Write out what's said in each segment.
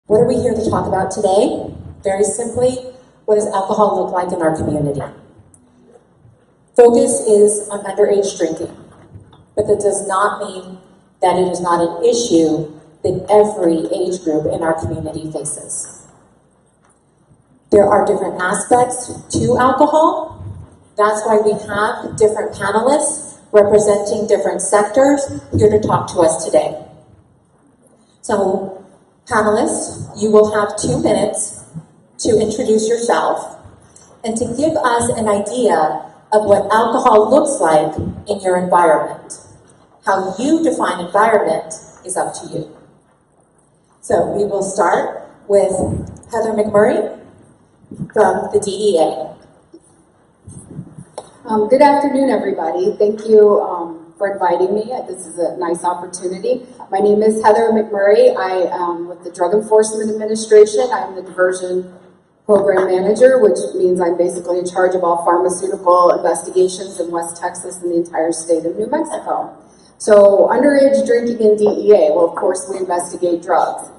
What are we here to talk about today? Very simply, what does alcohol look like in our community? Focus is on underage drinking, but that does not mean that it is not an issue that every age group in our community faces. There are different aspects to alcohol. That's why we have different panelists representing different sectors here to talk to us today. So, panelists, you will have 2 minutes to introduce yourself and to give us an idea of what alcohol looks like in your environment. How you define environment is up to you. So we will start with Heather McMurray from the DEA. Good afternoon, everybody. Thank you for inviting me. This is a nice opportunity. My name is Heather McMurray. I am with the Drug Enforcement Administration. I'm the Diversion Program Manager, which means I'm basically in charge of all pharmaceutical investigations in West Texas and the entire state of New Mexico. So, underage drinking in DEA, well, of course, we investigate drugs.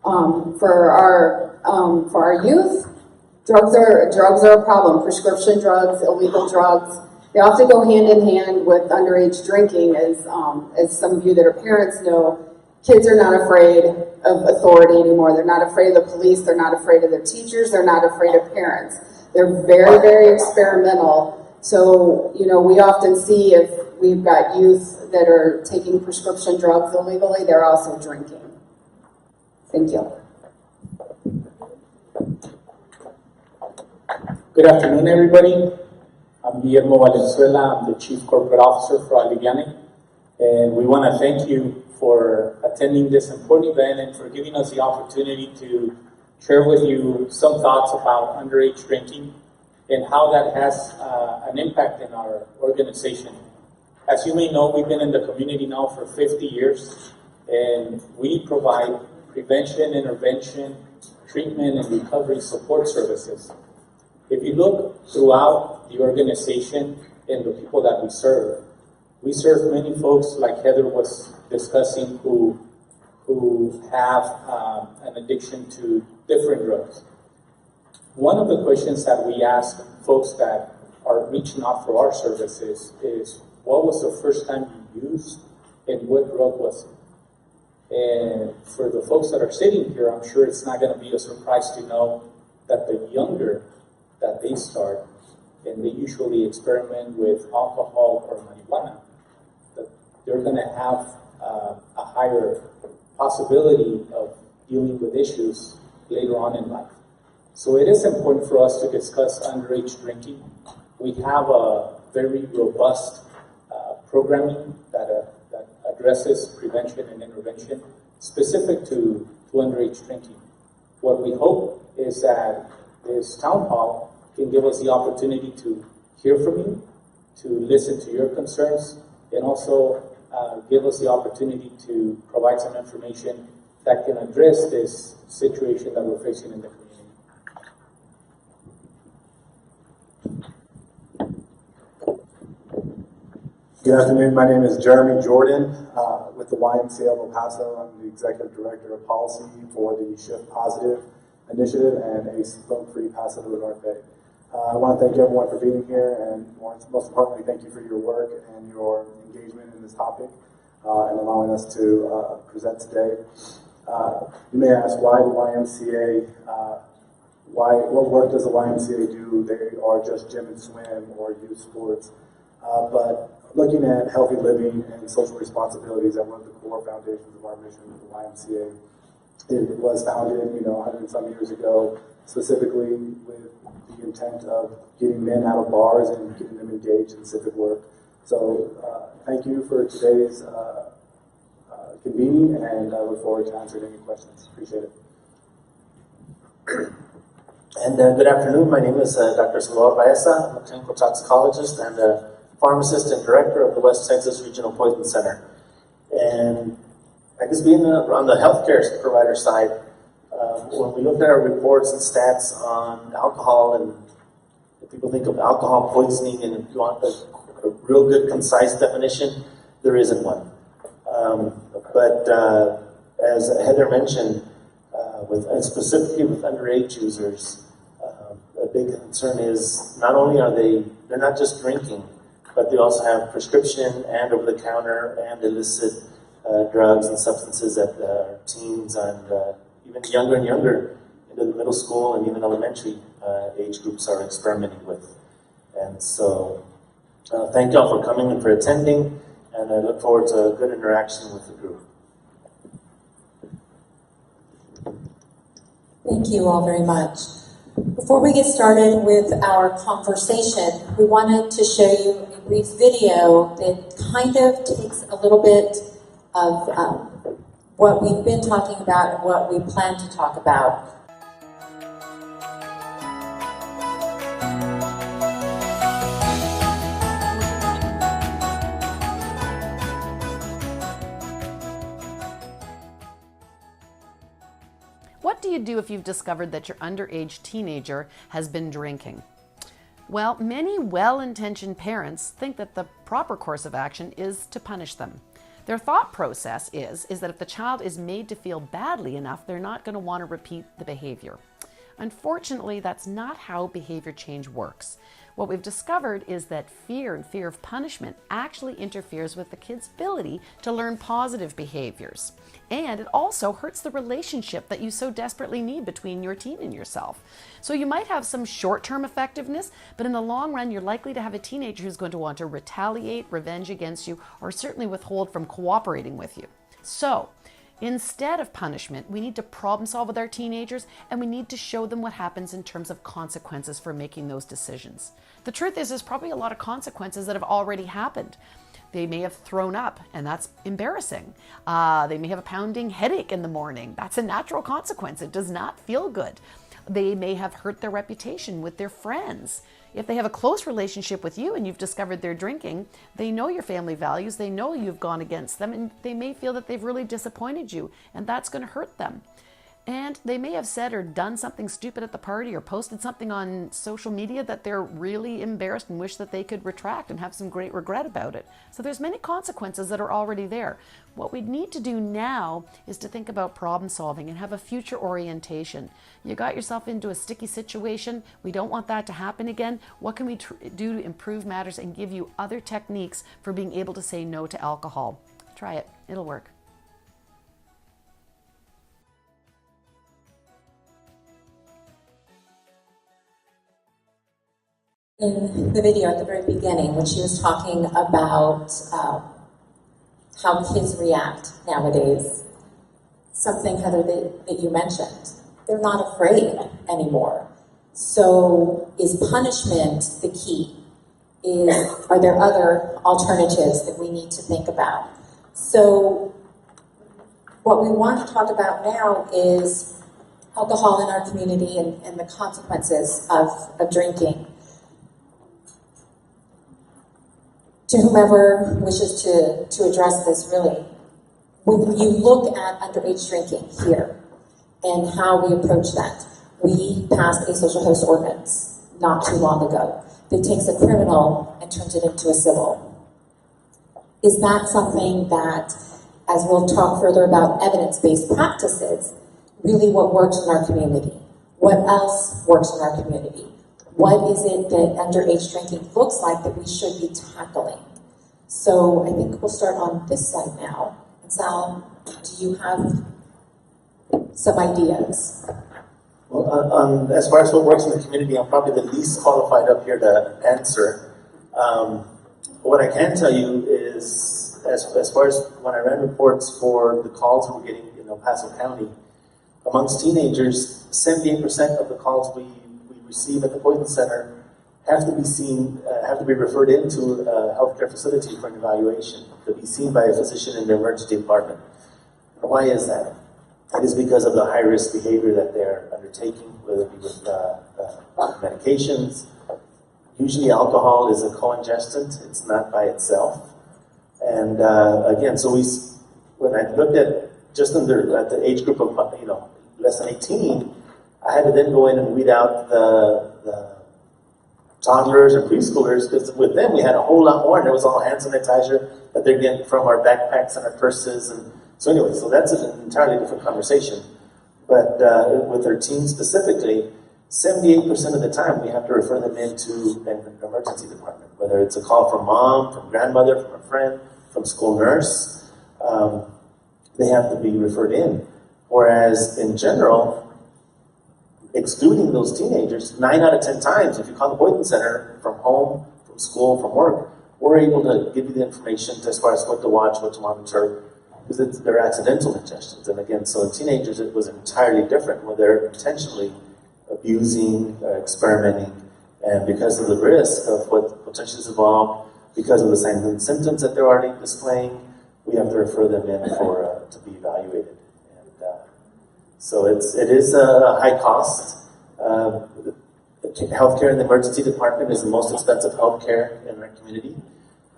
For our youth, drugs are a problem. Prescription drugs, illegal drugs, they often go hand in hand with underage drinking. As some of you that are parents know, kids are not afraid of authority anymore. They're not afraid of the police. They're not afraid of their teachers. They're not afraid of parents. They're very, very experimental. So, we often see if we've got youth that are taking prescription drugs illegally, they're also drinking. Thank you. Good afternoon, everybody. I'm Guillermo Valenzuela. I'm the Chief Corporate Officer for Aliviane. And we want to thank you for attending this important event and for giving us the opportunity to share with you some thoughts about underage drinking and how that has an impact in our organization. As you may know, we've been in the community now for 50 years, and we provide prevention, intervention, treatment, and recovery support services. If you look throughout the organization and the people that we serve many folks, like Heather was discussing, who have an addiction to different drugs. One of the questions that we ask folks that are reaching out for our services is, what was the first time you used and what drug was it? And for the folks that are sitting here, I'm sure it's not going to be a surprise to know that the younger that they start, and they usually experiment with alcohol or marijuana, that they're going to have a higher possibility of dealing with issues later on in life. So it is important for us to discuss underage drinking. We have a very robust programming that addresses prevention and intervention specific to underage drinking. What we hope is that this town hall can give us the opportunity to hear from you, to listen to your concerns, and also give us the opportunity to provide some information that can address this situation that we're facing in the community. Good afternoon. My name is Jeremy Jordan with the YMCA of El Paso. I'm the Executive Director of Policy for the Shift Positive Initiative and a Smoke-Free Paso de la Norte. I want to thank everyone for being here, and most importantly, thank you for your work and your engagement in this topic and allowing us to present today. You may ask, why the YMCA? What work does the YMCA do? They are just gym and swim or youth sports. But looking at healthy living and social responsibilities are one of the core foundations of our mission with the YMCA. It was founded, 100 and some years ago, specifically with the intent of getting men out of bars and getting them engaged in civic work. So thank you for today's convening, and I look forward to answering any questions. Appreciate it. And good afternoon. My name is Dr. Salvador Baeza. I'm a clinical toxicologist and a pharmacist and director of the West Texas Regional Poison Center. And I guess being on the healthcare provider side, when we look at our reports and stats on alcohol, and if people think of alcohol poisoning, and if you want a real good, concise definition, there isn't one. But as Heather mentioned, and specifically with underage users, a big concern is not only they're not just drinking, but they also have prescription and over-the-counter and illicit drugs and substances that teens and even younger and younger into the middle school and even elementary age groups are experimenting with. And so thank y'all for coming and for attending, and I look forward to a good interaction with the group. Thank you all very much. Before we get started with our conversation, we wanted to show you a brief video that kind of takes a little bit of what we've been talking about and what we plan to talk about. What do you do if you've discovered that your underage teenager has been drinking? Well, many well-intentioned parents think that the proper course of action is to punish them. Their thought process is that if the child is made to feel badly enough, they're not going to want to repeat the behavior. Unfortunately, that's not how behavior change works. What we've discovered is that fear and fear of punishment actually interferes with the kid's ability to learn positive behaviors. And it also hurts the relationship that you so desperately need between your teen and yourself. So you might have some short-term effectiveness, but in the long run, you're likely to have a teenager who's going to want to retaliate, revenge against you, or certainly withhold from cooperating with you. So instead of punishment, we need to problem solve with our teenagers, and we need to show them what happens in terms of consequences for making those decisions. The truth is, there's probably a lot of consequences that have already happened. They may have thrown up, and that's embarrassing. They may have a pounding headache in the morning. That's a natural consequence. It does not feel good. They may have hurt their reputation with their friends. If they have a close relationship with you and you've discovered they're drinking, they know your family values, they know you've gone against them, and they may feel that they've really disappointed you, and that's going to hurt them. And they may have said or done something stupid at the party or posted something on social media that they're really embarrassed and wish that they could retract and have some great regret about it. So there's many consequences that are already there. What we need to do now is to think about problem solving and have a future orientation. You got yourself into a sticky situation. We don't want that to happen again. What can we do to improve matters and give you other techniques for being able to say no to alcohol? Try it. It'll work. In the video at the very beginning, when she was talking about how kids react nowadays, something, Heather, that you mentioned, they're not afraid anymore. So is punishment the key? Are there other alternatives that we need to think about? So what we want to talk about now is alcohol in our community and the consequences of drinking. To whomever wishes to address this, really, when you look at underage drinking here and how we approach that, we passed a social host ordinance not too long ago that takes a criminal and turns it into a civil. Is that something that, as we'll talk further about evidence-based practices, really what works in our community? What else works in our community? What is it that underage drinking looks like that we should be tackling? So I think we'll start on this side now. And Sal, do you have some ideas? Well, as far as what works in the community, I'm probably the least qualified up here to answer. What I can tell you is, as far as when I ran reports for the calls we were getting in El Paso County, amongst teenagers, 78% of the calls we receive at the Poison Center have to be referred into a healthcare facility for an evaluation, to be seen by a physician in the emergency department. Why is that? It is because of the high-risk behavior that they're undertaking, whether it be with medications. Usually alcohol is a co-ingestant, it's not by itself. And again, so when I looked at just at the age group of less than 18, I had to then go in and weed out the toddlers or preschoolers, because with them we had a whole lot more, and it was all hand sanitizer that they're getting from our backpacks and our purses. And so anyway, so that's an entirely different conversation. But with their teens specifically, 78% of the time we have to refer them into an emergency department, whether it's a call from mom, from grandmother, from a friend, from school nurse. They have to be referred in. Whereas in general, excluding those teenagers, 9 out of 10 times, if you call the Boynton Center from home, from school, from work, we're able to give you the information as far as what to watch, what to monitor, because they're accidental ingestions. And again, so in teenagers, it was entirely different, where they're intentionally abusing, experimenting, and because of the risk of what potentially is involved, because of the signs and symptoms that they're already displaying, we have to refer them in for to be evaluated. And so it is a high cost. Healthcare in the emergency department is the most expensive healthcare in our community.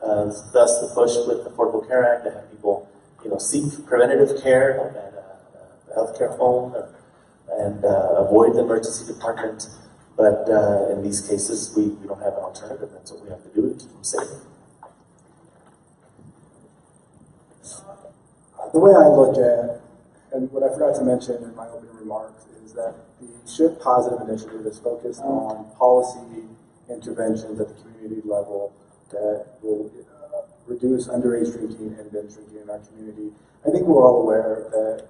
Thus, the push with the Affordable Care Act to have people, seek preventative care at a healthcare home and avoid the emergency department. But in these cases, we don't have an alternative. That's what we have to do to keep them safe. The way I look at, and what I forgot to mention in my opening remarks, is that the Shift Positive initiative is focused on policy interventions at the community level that will reduce underage drinking and binge drinking in our community. I think we're all aware that,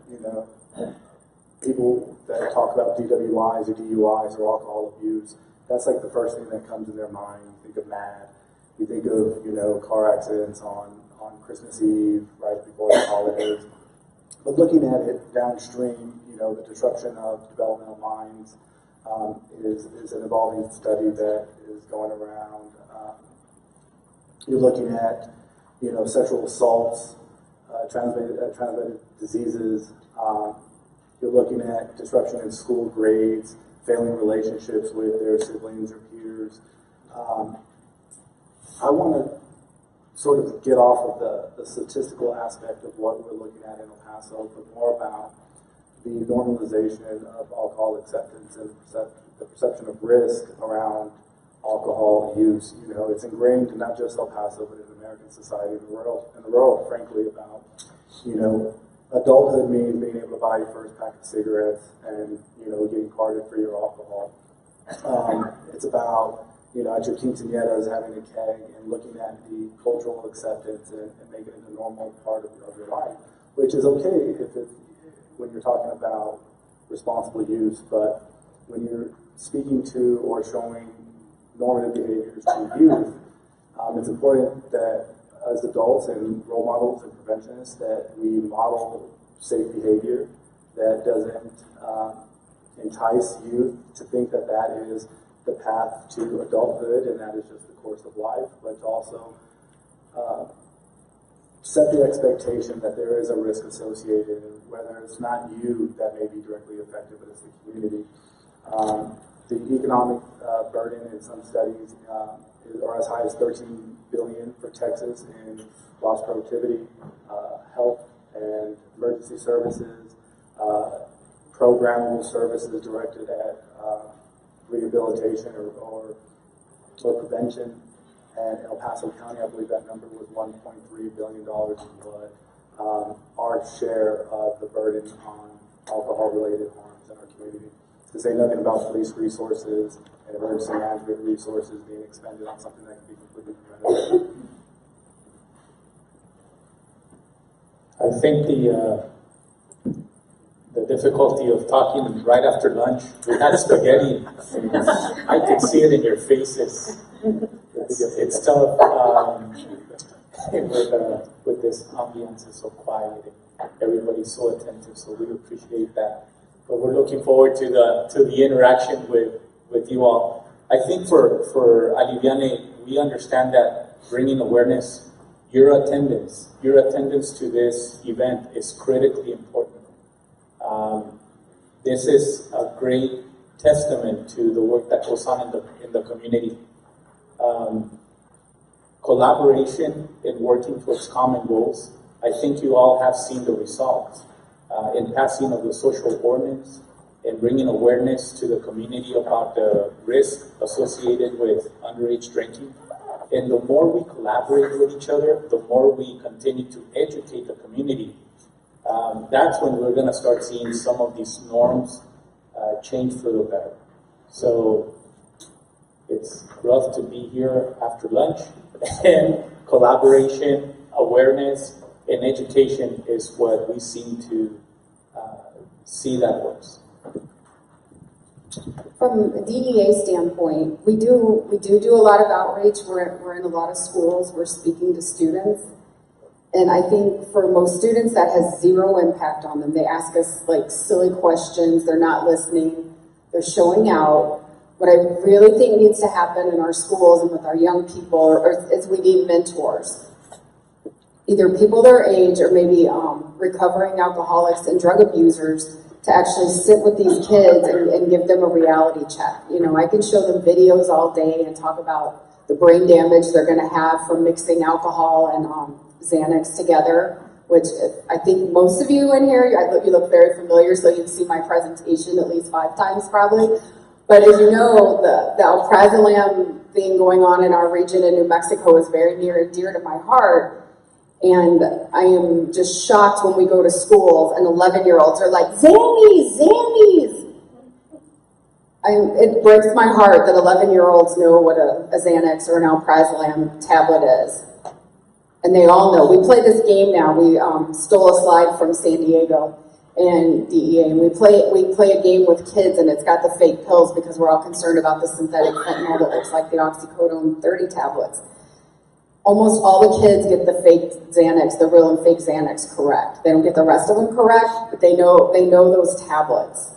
people that talk about DWIs or DUIs or alcohol abuse, that's like the first thing that comes to their mind. You think of MAD. You think of, car accidents on Christmas Eve, right before the holidays. But looking at it downstream, the disruption of developmental minds is an evolving study that is going around. You're looking at, sexual assaults, transmitted diseases. You're looking at disruption in school grades, failing relationships with their siblings or peers. I want to sort of get off of the statistical aspect of what we're looking at in El Paso, but more about the normalization of alcohol acceptance and the perception of risk around alcohol use. It's ingrained in not just El Paso, but in American society and the world, frankly, about, adulthood means being able to buy your first pack of cigarettes and, getting carded for your alcohol. It's about, at your quinceañeras having a keg and looking at the cultural acceptance and making it a normal part of your life, which is okay when you're talking about responsible use, but when you're speaking to or showing normative behaviors to youth, it's important that as adults and role models and preventionists that we model safe behavior that doesn't entice youth to think that that is the path to adulthood and that is just the course of life, but to also set the expectation that there is a risk associated, whether it's not you that may be directly affected, but it's the community. The economic burden in some studies are as high as $13 billion for Texas in lost productivity, health and emergency services, programmable services directed at rehabilitation or prevention. And in El Paso County, I believe that number was $1.3 billion in what our share of the burden on alcohol-related harms in our community. To say nothing about police resources and emergency management resources being expended on something that can be completely preventable. I think the difficulty of talking right after lunch, we had spaghetti. I can see it in your faces. It's tough with this ambiance. It's so quiet and everybody's so attentive. So we appreciate that. But we're looking forward to the interaction with you all. I think for Aliviane, we understand that bringing awareness, your attendance to this event is critically important. This is a great testament to the work that goes on in the community. Collaboration in working towards common goals. I think you all have seen the results in passing of the social ordinance and bringing awareness to the community about the risk associated with underage drinking. And the more we collaborate with each other, the more we continue to educate the community that's when we're going to start seeing some of these norms change for the better. So it's rough to be here after lunch, and collaboration, awareness, and education is what we seem to see that works. From a DEA standpoint, we do a lot of outreach. We're in a lot of schools. We're speaking to students. And I think for most students, that has zero impact on them. They ask us like silly questions. They're not listening. They're showing out. What I really think needs to happen in our schools and with our young people is we need mentors. Either people their age or maybe recovering alcoholics and drug abusers to actually sit with these kids and give them a reality check. You know, I can show them videos all day and talk about the brain damage they're going to have from mixing alcohol and Xanax together, which I think most of you in here, you look very familiar, so you've seen my presentation at least 5 times probably. But as you know, the alprazolam thing going on in our region in New Mexico is very near and dear to my heart. And I am just shocked when we go to schools and 11-year-olds are like, Xannies, Xannies. It breaks my heart that 11-year-olds know what a Xanax or an alprazolam tablet is. And they all know. We play this game now. We stole a slide from San Diego and DEA, and we play a game with kids, and it's got the fake pills because we're all concerned about the synthetic fentanyl that looks like the oxycodone 30 tablets. Almost all the kids get the fake Xanax, the real and fake Xanax correct. They don't get the rest of them correct, but they know those tablets.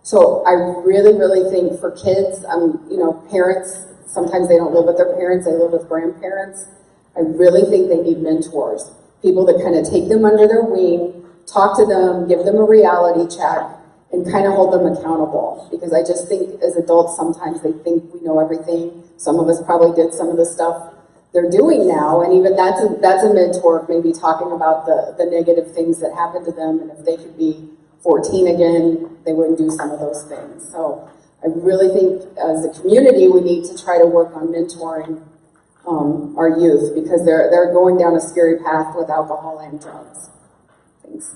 So I really, really think for kids, you know, parents, sometimes they don't live with their parents, they live with grandparents. I really think they need mentors, people that kind of take them under their wing, talk to them, give them a reality check, and kind of hold them accountable. Because I just think as adults, sometimes they think we know everything. Some of us probably did some of the stuff they're doing now, and even that's a mentor, maybe talking about the negative things that happened to them, and if they could be 14 again, they wouldn't do some of those things. So I really think as a community, we need to try to work on mentoring our youth, because they're going down a scary path with alcohol and drugs. Thanks.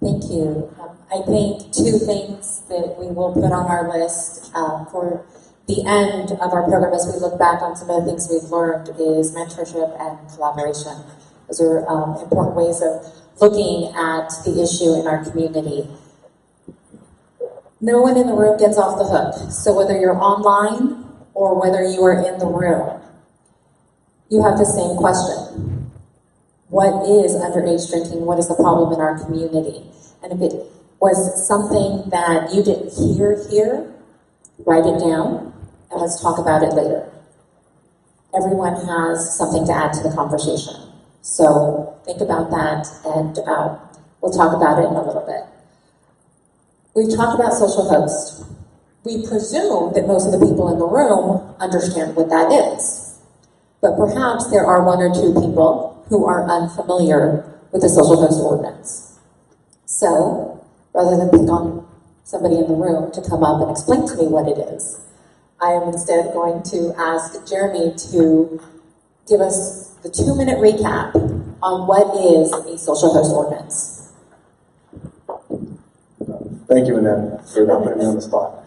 Thank you. I think 2 things that we will put on our list for the end of our program as we look back on some of the things we've learned is mentorship and collaboration. Those are important ways of looking at the issue in our community. No one in the room gets off the hook. So whether you're online or whether you are in the room, you have the same question. What is underage drinking? What is the problem in our community? And if it was something that you didn't hear here, write it down. And let's talk about it later. Everyone has something to add to the conversation. So think about that, and we'll talk about it in a little bit. We've talked about social host. We presume that most of the people in the room understand what that is. But perhaps there are 1 or 2 people who are unfamiliar with the social host ordinance. So, rather than pick on somebody in the room to come up and explain to me what it is, I am instead going to ask Jeremy to give us the 2-minute recap on what is a social host ordinance. Thank you, Annette, for not putting me on the spot.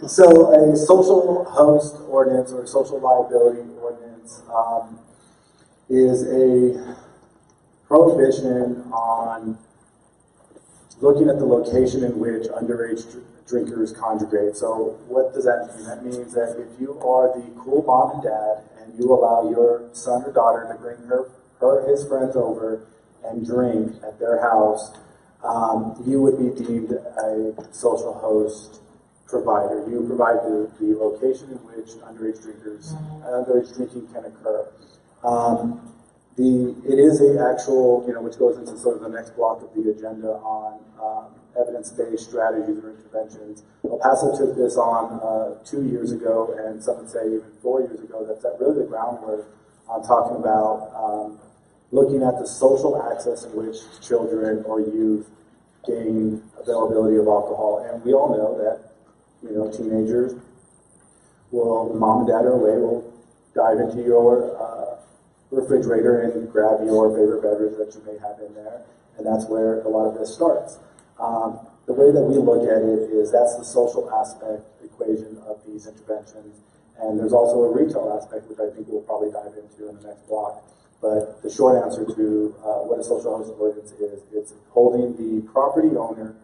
So a social host ordinance or social liability ordinance is a prohibition on looking at the location in which underage drinkers congregate. So what does that mean? That means that if you are the cool mom and dad and you allow your son or daughter to bring his friends over and drink at their house, you would be deemed a social host provider. You provide the location in which underage drinking can occur. It is a actual, which goes into sort of the next block of the agenda on evidence-based strategies or interventions. El Paso took this on 2 years ago, and some would say even 4 years ago. That's really the groundwork on talking about looking at the social access in which children or youth gain availability of alcohol. And we all know that, teenagers will, mom and dad are away, will dive into your refrigerator and grab your favorite beverage that you may have in there, and that's where a lot of this starts. The way that we look at it is that's the social aspect equation of these interventions, and there's also a retail aspect, which I think we'll probably dive into in the next block. But the short answer to what a social housing ordinance is, it's holding the property owner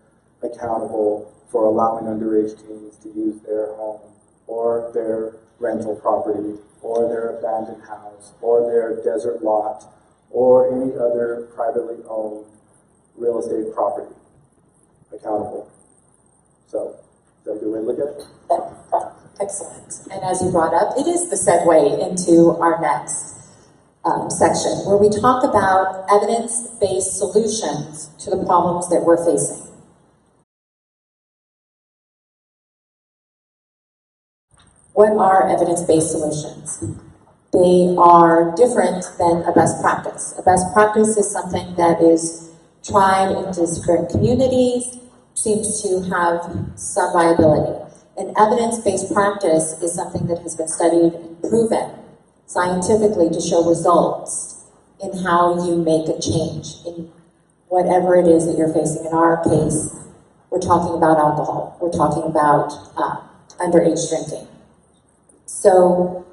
accountable for allowing underage teens to use their home or their rental property or their abandoned house or their desert lot or any other privately owned real estate property accountable. So, is that a good way to look at it? Excellent. And as you brought up, it is the segue into our next section, where we talk about evidence-based solutions to the problems that we're facing. What are evidence-based solutions? They are different than a best practice. A best practice is something that is tried in different communities, seems to have some viability. An evidence-based practice is something that has been studied and proven scientifically to show results in how you make a change in whatever it is that you're facing. In our case, we're talking about alcohol. We're talking about underage drinking. So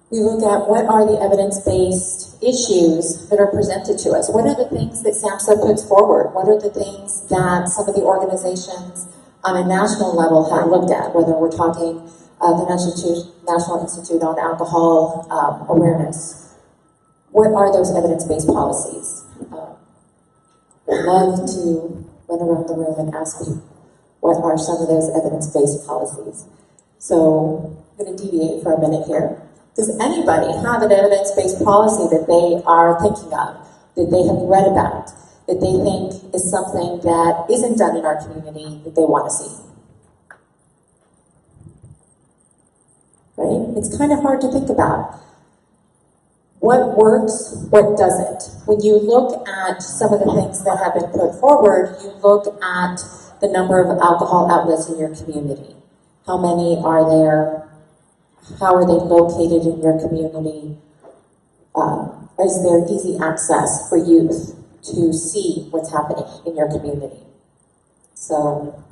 we look at what are the evidence-based issues that are presented to us. What are the things that SAMHSA puts forward? What are the things that some of the organizations on a national level have looked at, whether we're talking the National Institute on Alcohol Awareness? What are those evidence-based policies? I'd love to run around the room and ask you, what are some of those evidence-based policies? So I'm going to deviate for a minute here. Does anybody have an evidence-based policy that they are thinking of, that they have read about, that they think is something that isn't done in our community that they want to see? Right? It's kind of hard to think about. What works, what doesn't? When you look at some of the things that have been put forward, you look at the number of alcohol outlets in your community. How many are there? How are they located in your community? Is there easy access for youth to see what's happening in your community? So,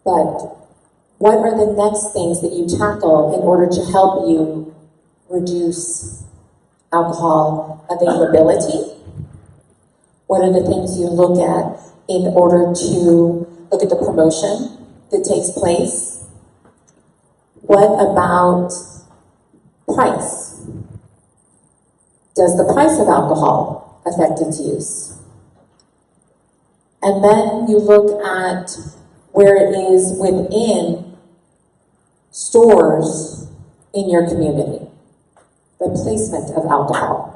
but what are the next things that you tackle in order to help you reduce alcohol availability? What are the things you look at in order to look at the promotion that takes place? What about price? Does the price of alcohol affect its use? And then you look at where it is within stores in your community, the placement of alcohol.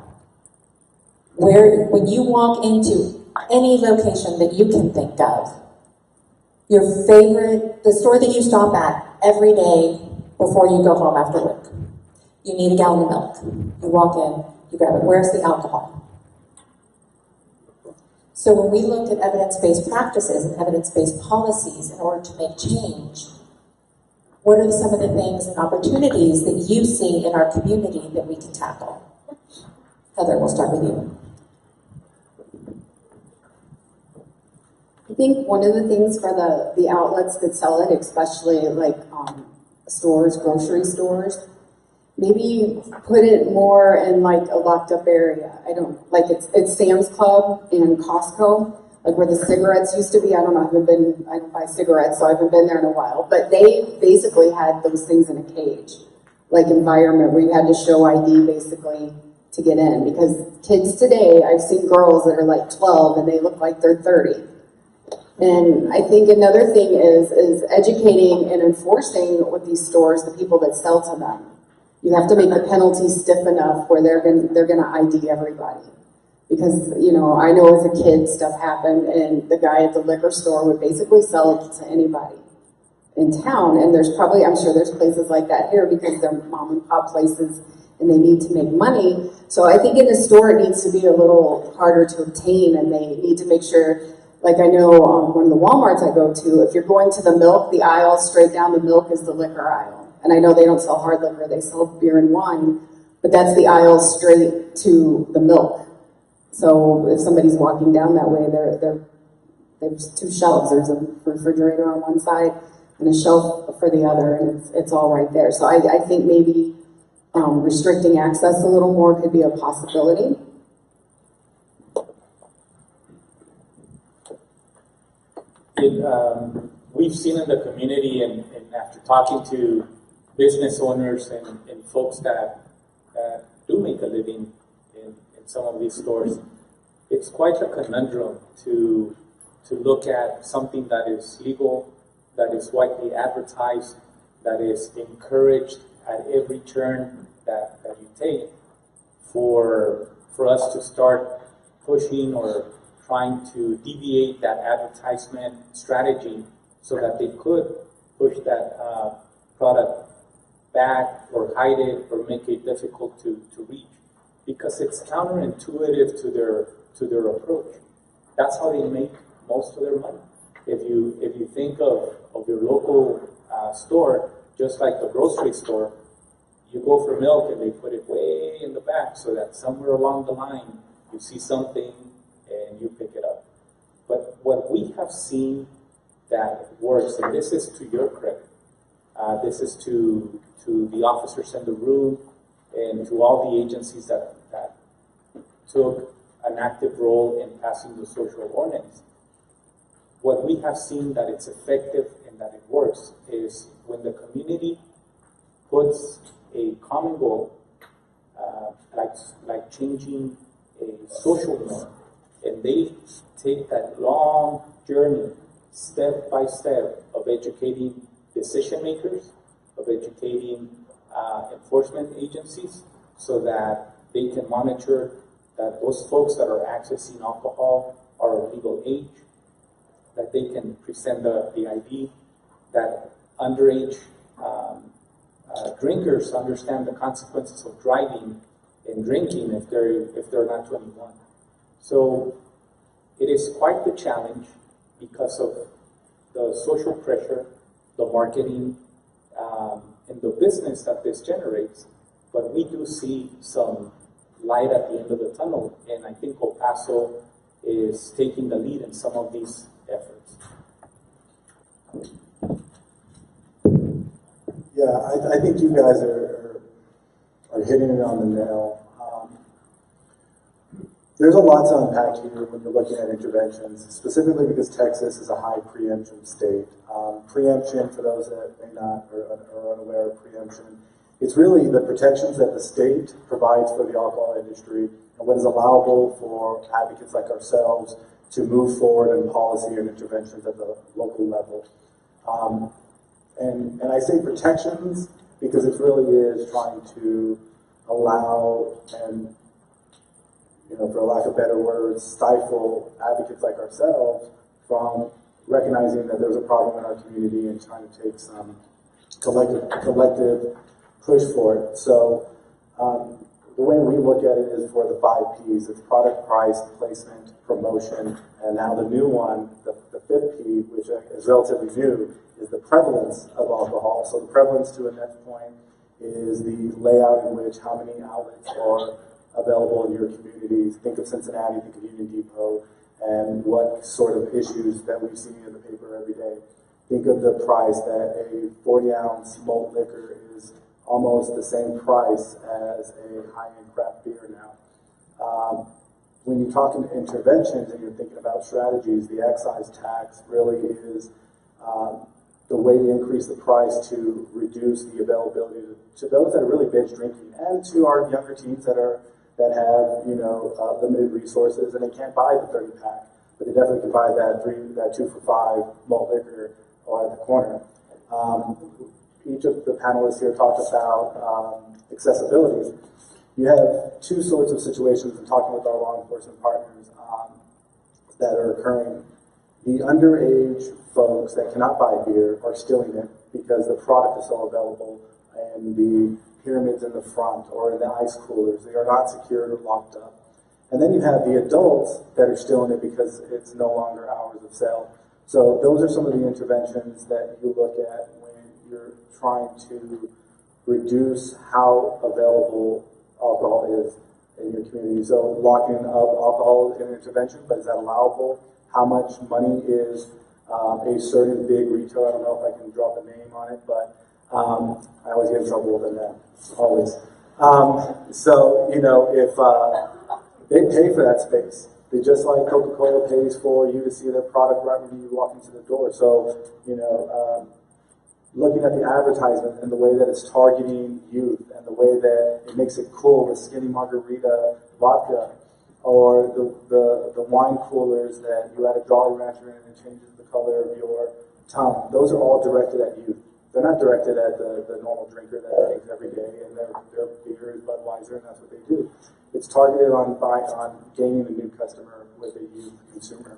Where, when you walk into any location that you can think of, your favorite, the store that you stop at every day before you go home after work. You need a gallon of milk. You walk in, you grab it. Where's the alcohol? So when we look at evidence-based practices and evidence-based policies in order to make change, what are some of the things and opportunities that you see in our community that we can tackle? Heather, we'll start with you. I think one of the things for the outlets that sell it, especially like stores, grocery stores, maybe put it more in like a locked up area. I don't like it's Sam's Club and Costco, like where the cigarettes used to be. I don't know. I don't buy cigarettes, so I haven't been there in a while. But they basically had those things in a cage, like environment where you had to show ID basically to get in. Because kids today, I've seen girls that are like 12 and they look like they're 30. And I think another thing is educating and enforcing with these stores the people that sell to them. You have to make the penalties stiff enough where they're gonna ID everybody. Because, you know, I know as a kid stuff happened and the guy at the liquor store would basically sell it to anybody in town. And there's probably, I'm sure there's places like that here because they're mom and pop places and they need to make money. So I think in the store it needs to be a little harder to obtain and they need to make sure. Like I know one of the Walmarts I go to, if you're going to the milk, the aisle straight down the milk is the liquor aisle. and I know they don't sell hard liquor, they sell beer and wine, but that's the aisle straight to the milk. So if somebody's walking down that way, there's two shelves. There's a refrigerator on one side and a shelf for the other, and it's all right there. So I think maybe restricting access a little more could be a possibility. We've seen in the community, and after talking to business owners and folks that do make a living in some of these stores, it's quite a conundrum to look at something that is legal, that is widely advertised, that is encouraged at every turn that you take, for us to start pushing or trying to deviate that advertisement strategy so that they could push that product back or hide it or make it difficult to reach, because it's counterintuitive to their approach. That's how they make most of their money. If you think of your local store, just like the grocery store, you go for milk and they put it way in the back so that somewhere along the line you see something and you pick it up. But what we have seen that works, and this is to your credit, this is to the officers in the room and to all the agencies that took an active role in passing the social ordinance. What we have seen that it's effective and that it works is when the community puts a common goal, like changing a social norm, and they take that long journey, step by step, of educating decision makers, of educating enforcement agencies, so that they can monitor that those folks that are accessing alcohol are of legal age, that they can present the ID, that underage drinkers understand the consequences of driving and drinking if they're not 21. So it is quite the challenge because of the social pressure, the marketing, and the business that this generates. But we do see some light at the end of the tunnel, and I think El Paso is taking the lead in some of these efforts. Yeah, I think you guys are hitting it on the nail. There's a lot to unpack here when you're looking at interventions, specifically because Texas is a high preemption state. Preemption, for those that may not or are unaware of preemption, it's really the protections that the state provides for the alcohol industry and what is allowable for advocates like ourselves to move forward in policy and interventions at the local level. And I say protections because it really is trying to allow and, for lack of better words, stifle advocates like ourselves from recognizing that there's a problem in our community and trying to take some collective push for it. So the way we look at it is for the 5 Ps. It's product, price, placement, promotion, and now the new one, the 5th P, which is relatively new, is the prevalence of alcohol. So the prevalence, to Annette's point, is the layout in which how many outlets are available in your communities. Think of Cincinnati, think of Union Depot, and what sort of issues that we see in the paper every day. Think of the price that a 40-ounce malt liquor is almost the same price as a high-end craft beer now. When you talk in interventions and you're thinking about strategies, the excise tax really is the way to increase the price to reduce the availability to those that are really binge drinking, and to our younger teens that have limited resources and they can't buy the 30-pack, but they definitely can buy that 2 for $5 malt liquor or at the corner. Each of the panelists here talked about accessibility. You have 2 sorts of situations in talking with our law enforcement partners that are occurring. The underage folks that cannot buy beer are stealing it because the product is so available, and the pyramids in the front or in the ice coolers, they are not secured or locked up. And then you have the adults that are stealing it because it's no longer hours of sale. So those are some of the interventions that you look at when you're trying to reduce how available alcohol is in your community. So locking up alcohol in an intervention, but is that allowable? How much money is a certain big retailer? I don't know if I can drop a name on it, but I always get in trouble with that, always. So, you know, if they pay for that space, they just like Coca-Cola pays for you to see their product right when you walk into the door. So, you know, looking at the advertisement and the way that it's targeting youth and the way that it makes it cool with skinny margarita vodka, or the wine coolers that you add a Jolly Rancher in and it changes the color of your tongue. Those are all directed at youth. They're not directed at the normal drinker that drinks every day and their beer is Budweiser and that's what they do. It's targeted on gaining a new customer with a youth consumer.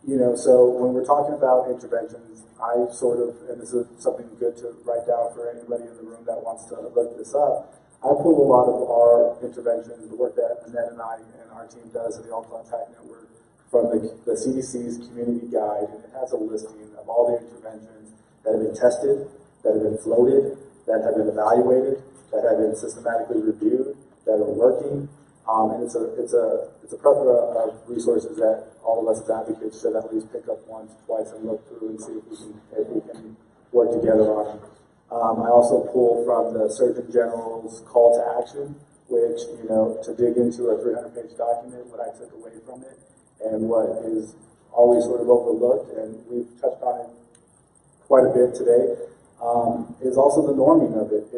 You know, so when we're talking about interventions, I sort of, and this is something good to write down for anybody in the room that wants to look this up, I pull a lot of our interventions, the work that Annette and I and our team does in the All Contact Network, from the CDC's community guide, and it has a listing of all the interventions that have been tested, that have been floated, that have been evaluated, that have been systematically reviewed, that are working, and it's a plethora of resources that all of us as advocates should at least pick up once, twice, and look through and see if we can work together on them. I also pull from the Surgeon General's call to action, which, you know, to dig into a 300-page document, what I took away from it, and what is always sort of overlooked, and we've touched on it quite a bit today, is also the norming of it.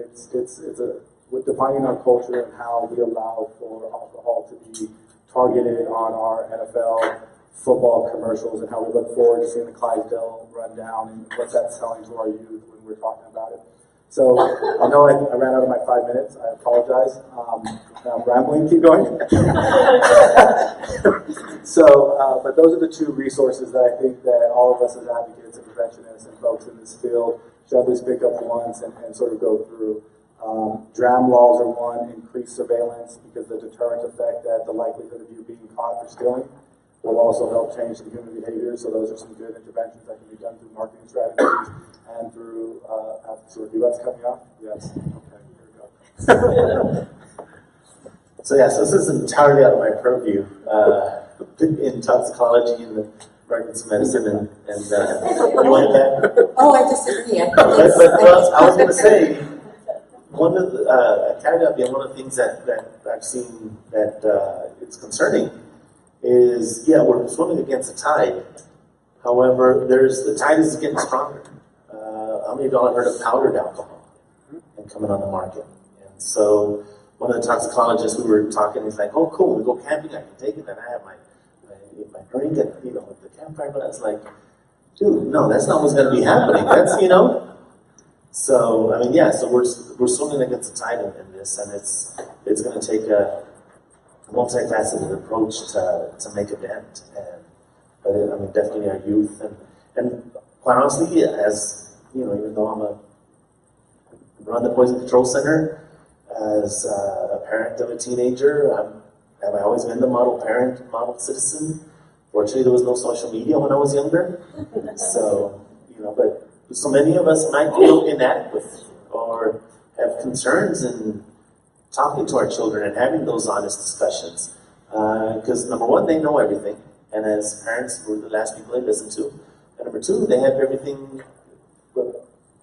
With defining our culture and how we allow for alcohol to be targeted on our NFL football commercials and how we look forward to seeing the Clydesdale run down and what that's selling to our youth when we're talking about it. So I know I ran out of my 5 minutes. I apologize. I'm rambling. Keep going. So, but those are the two resources that I think that all of us as advocates and preventionists and folks in this field should at least pick up once and sort of go through. DRAM laws are one, increased surveillance, because the deterrent effect that the likelihood of you being caught for stealing will also help change the human behavior. So those are some good interventions that can be done through marketing strategies and through, so you guys cut me off? Yes. Okay, here we go. So this is entirely out of my purview in toxicology and emergency medicine and you want that? Oh, I disagree. Well, I was going to say, one of the caveat being one of the things that I've seen that it's concerning is, we're swimming against the tide. However, the tide is getting stronger. How many of y'all have heard of powdered alcohol and coming on the market? And so one of the toxicologists, we were talking, he's like, oh, cool, we go camping, I can take it, and I have my drink and, with the campfire, but I was like, dude, no, that's not what's going to be happening. That's, So, so we're swimming against the tide in this, and it's going to take a multifaceted approach to make a dent. But definitely our youth, and quite honestly, as even though I run the Poison Control Center, as a parent of a teenager, have I always been the model parent, model citizen? Fortunately, there was no social media when I was younger, so but. So many of us might feel inadequate or have concerns in talking to our children and having those honest discussions. Because number one, they know everything. And as parents, we're the last people they listen to. And number two, they have everything,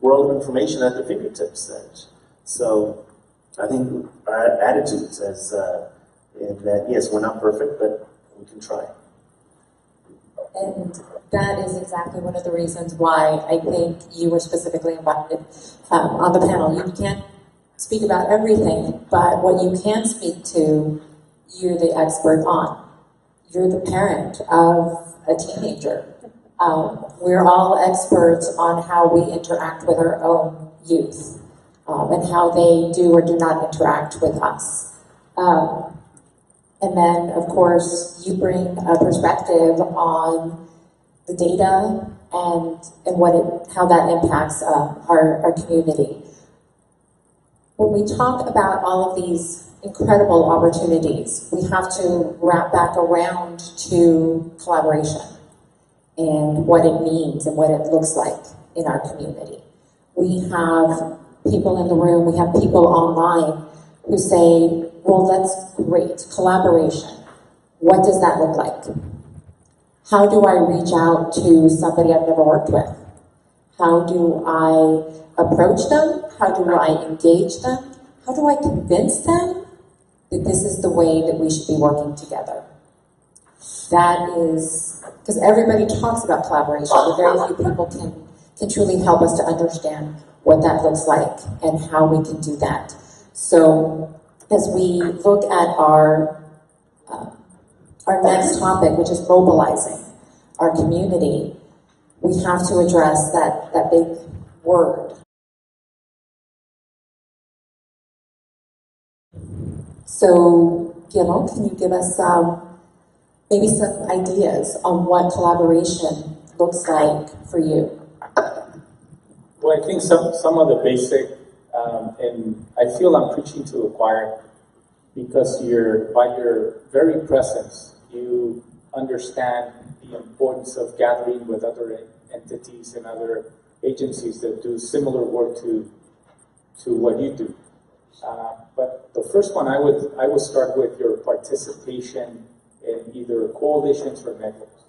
world of information at their fingertips. So I think our attitude says in that, yes, we're not perfect, but we can try. And that is exactly one of the reasons why I think you were specifically invited on the panel. You can't speak about everything, but what you can speak to, you're the expert on. You're the parent of a teenager. We're all experts on how we interact with our own youth and how they do or do not interact with us. And then, of course, you bring a perspective on the data and how that impacts our community. When we talk about all of these incredible opportunities, we have to wrap back around to collaboration and what it means and what it looks like. in our community. We have people in the room, we have people online who say, well, that's great, collaboration. What does that look like? How do I reach out to somebody I've never worked with? How do I approach them? How do I engage them? How do I convince them that this is the way that we should be working together? That is, because everybody talks about collaboration, but very few people can truly help us to understand what that looks like and how we can do that. So as we look at our next topic, which is mobilizing our community, we have to address that big word. So, Guillermo, can you give us maybe some ideas on what collaboration looks like for you? Well, I think some of the basic, and I feel I'm preaching to the choir, because by your very presence, you understand the importance of gathering with other entities and other agencies that do similar work to what you do. But the first one, I would start with your participation in either coalitions or networks.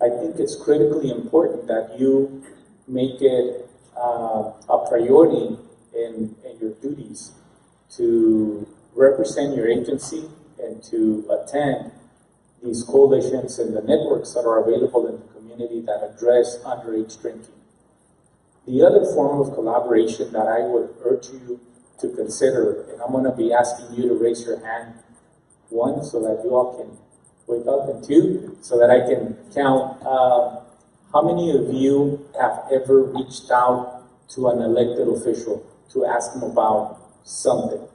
I think it's critically important that you make it a priority in your duties to represent your agency and to attend these coalitions and the networks that are available in the community that address underage drinking. The other form of collaboration that I would urge you to consider, and I'm going to be asking you to raise your hand, one, so that you all can wake up, and two, so that I can count how many of you have ever reached out to an elected official to ask them about something.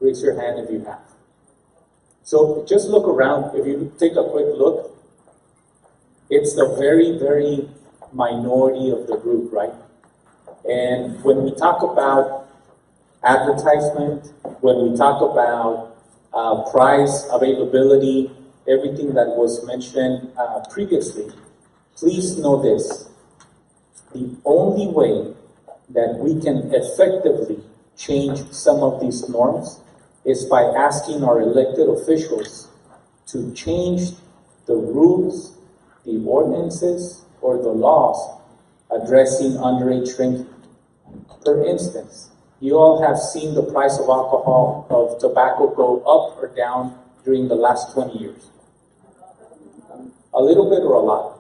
Raise your hand if you have. So just look around. If you take a quick look, it's the very, very minority of the group, right? And when we talk about advertisement, when we talk about price, availability, everything that was mentioned previously, please know this. The only way that we can effectively change some of these norms is by asking our elected officials to change the rules, the ordinances, or the laws addressing underage drinking. For instance, you all have seen the price of alcohol, of tobacco go up or down during the last 20 years. A little bit or a lot?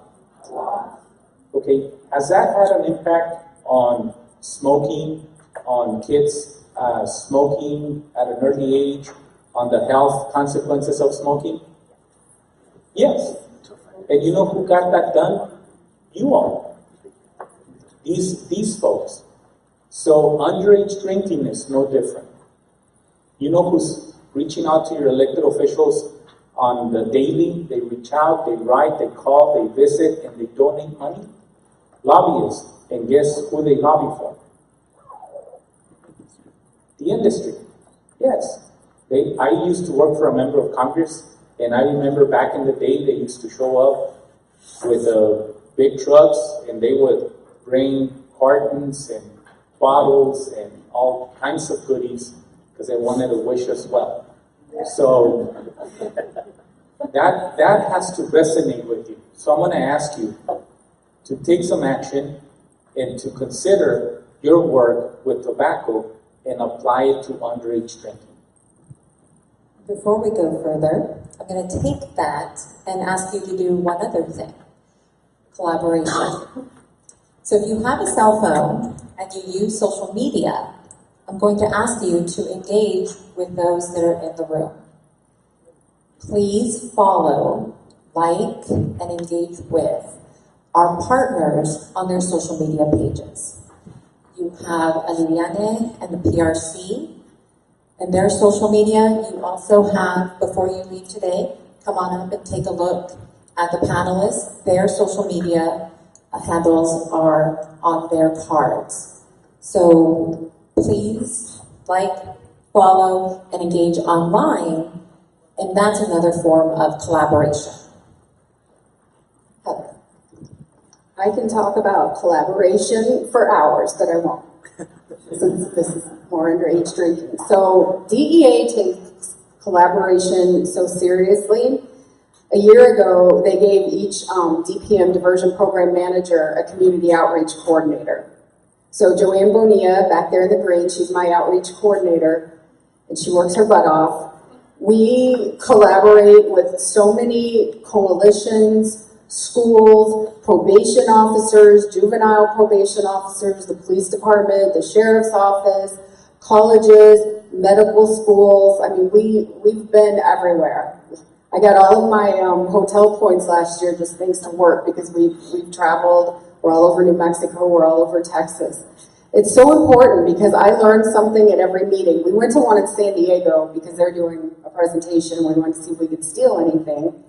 Okay, has that had an impact on smoking, on kids smoking at an early age, on the health consequences of smoking? Yes. And you know who got that done? You all. These folks. So underage drinking is no different. You know who's reaching out to your elected officials on the daily? They reach out, they write, they call, they visit, and they donate money? Lobbyists. And guess who they lobby for? The industry. Yes. I used to work for a member of Congress, and I remember back in the day they used to show up with big trucks, and they would bring cartons and bottles and all kinds of goodies because they wanted to wish us well. So that has to resonate with you. So I'm going to ask you to take some action and to consider your work with tobacco and apply it to underage drinking. Before we go further, I'm going to take that and ask you to do one other thing. Collaboration. So if you have a cell phone and you use social media, I'm going to ask you to engage with those that are in the room. Please follow, like, and engage with our partners on their social media pages. You have Aliviane and the PRC and their social media. You also have, before you leave today, come on up and take a look at the panelists. Their social media handles are on their cards. So please like, follow, and engage online, and that's another form of collaboration. Heather. I can talk about collaboration for hours, but I won't, since this is more underage drinking. So DEA takes collaboration so seriously. A year ago, they gave each DPM diversion program manager a community outreach coordinator. So Joanne Bonilla, back there in the green, she's my outreach coordinator, and she works her butt off. We collaborate with so many coalitions, schools, probation officers, juvenile probation officers, the police department, the sheriff's office, colleges, medical schools. I mean, we've been everywhere. I got all of my hotel points last year just thanks to work, because we've traveled. We're all over New Mexico. We're all over Texas. It's so important because I learned something at every meeting. We went to one in San Diego because they're doing a presentation. We wanted to see if we could steal anything.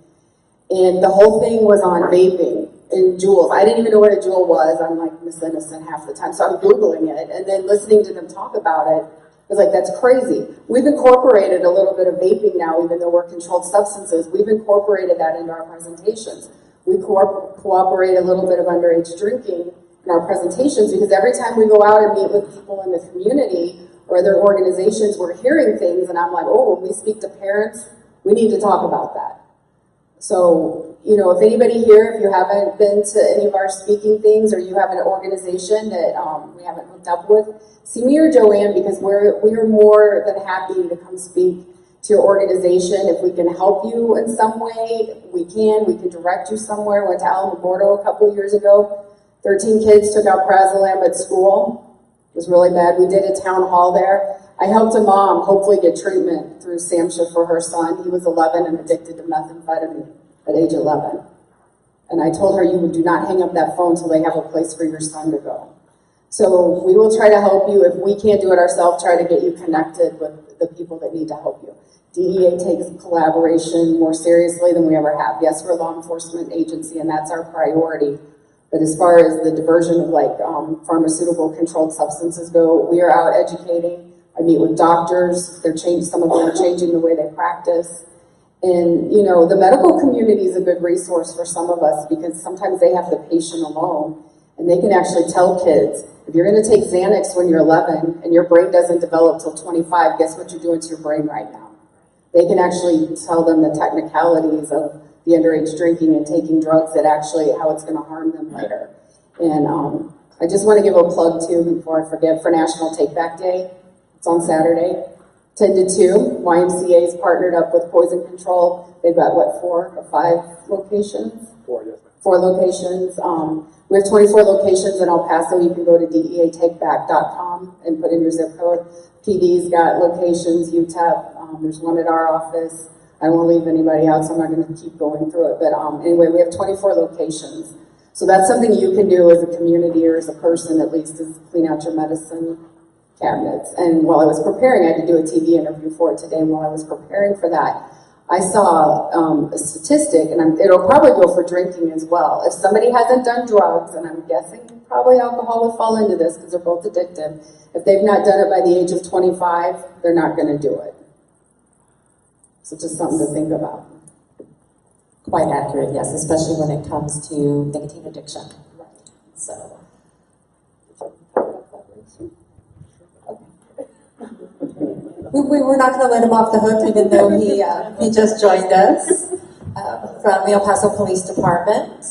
And the whole thing was on vaping and Juuls. I didn't even know what a Juul was. I'm like Miss Innocent half the time. So I'm Googling it and then listening to them talk about it. I was like, that's crazy. We've incorporated a little bit of vaping now, even though we're controlled substances. We've incorporated that into our presentations. We cooperate a little bit of underage drinking in our presentations, because every time we go out and meet with people in the community or other organizations, we're hearing things, and I'm like, oh, when we speak to parents, we need to talk about that. So, you know, if anybody here, if you haven't been to any of our speaking things, or you have an organization that we haven't hooked up with, see me or Joanne, because we're more than happy to come speak to your organization. If we can help you in some way, we can direct you somewhere. Went to Alamogordo a couple of years ago. 13 kids took out Prazolam at school. It was really bad. We did a town hall there. I helped a mom hopefully get treatment through SAMHSA for her son. He was 11 and addicted to methamphetamine at age 11. And I told her, you do not hang up that phone until they have a place for your son to go. So we will try to help you. If we can't do it ourselves, try to get you connected with the people that need to help you. DEA takes collaboration more seriously than we ever have. Yes, we're a law enforcement agency, and that's our priority. But as far as the diversion of pharmaceutical controlled substances go, we are out educating. I meet with doctors. Some of them are changing the way they practice. And, you know, the medical community is a good resource for some of us, because sometimes they have the patient alone, and they can actually tell kids, if you're going to take Xanax when you're 11 and your brain doesn't develop till 25, guess what you're doing to your brain right now? They can actually tell them the technicalities of the underage drinking and taking drugs, that actually how it's going to harm them later. And I just want to give a plug too, before I forget, for National Take Back Day. It's on Saturday, 10 to 2. YMCA's partnered up with Poison Control. They've got, 4 or 5 locations? 4, yes. 4 locations. We have 24 locations in El Paso. You can go to deatakeback.com and put in your zip code. PD's got locations, UTEP. There's one at our office. I won't leave anybody out, so I'm not going to keep going through it. But anyway, we have 24 locations. So that's something you can do as a community, or as a person at least, is clean out your medicine cabinets. And while I was preparing, I had to do a TV interview for it today. And while I was preparing for that, I saw a statistic, and it'll probably go for drinking as well. If somebody hasn't done drugs, and I'm guessing probably alcohol would fall into this because they're both addictive, if they've not done it by the age of 25, they're not going to do it. So just something to think about. Quite accurate, yes, especially when it comes to nicotine addiction. So. We're not going to let him off the hook, even though he just joined us from the El Paso Police Department.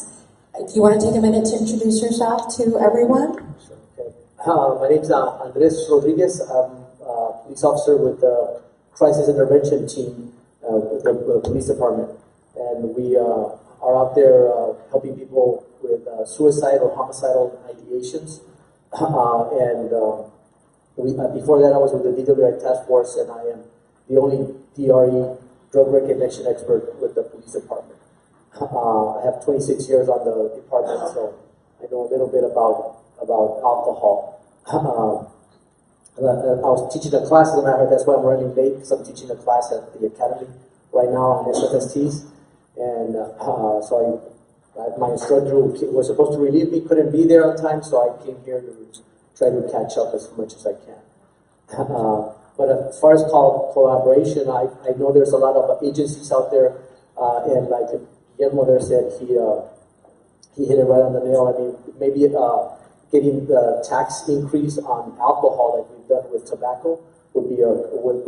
If you want to take a minute to introduce yourself to everyone. Okay. My name is Andres Rodriguez. I'm a police officer with the Crisis Intervention Team with the police department. And we are out there helping people with suicide or homicidal ideations. Before that, I was with the DWI Task Force, and I am the only DRE, drug recognition expert with the police department. I have 26 years on the department, so I know a little bit about alcohol. I was teaching a class, as a matter of fact, that's why I'm running late, because I'm teaching a class at the academy right now on SFSTs. And my instructor who was supposed to relieve me couldn't be there on time, so I came here to try to catch up as much as I can. But as far as collaboration, I know there's a lot of agencies out there, and like Guillermo there said, he hit it right on the nail. I mean, maybe getting the tax increase on alcohol like we've done with tobacco would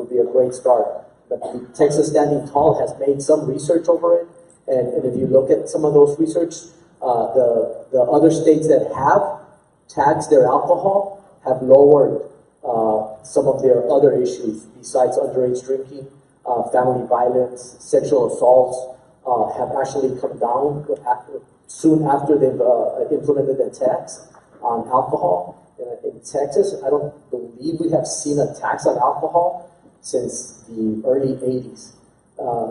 be a great start. But the Texas Standing Tall has made some research over it, and if you look at some of those research, the other states that have taxed their alcohol have lowered some of their other issues besides underage drinking, family violence, sexual assaults have actually come down soon after they've implemented the tax on alcohol. In Texas, I don't believe we have seen a tax on alcohol since the early 80s.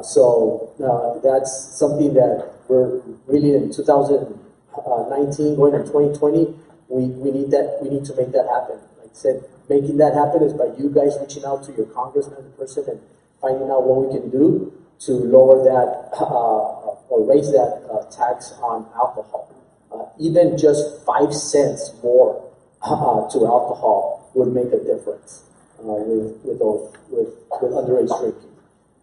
So that's something that we're really in 2019, going to 2020, we need to make that happen. Like I said, making that happen is by you guys reaching out to your congressman person and finding out what we can do to lower that or raise that tax on alcohol. Even just 5 cents more to alcohol would make a difference with underage drinking,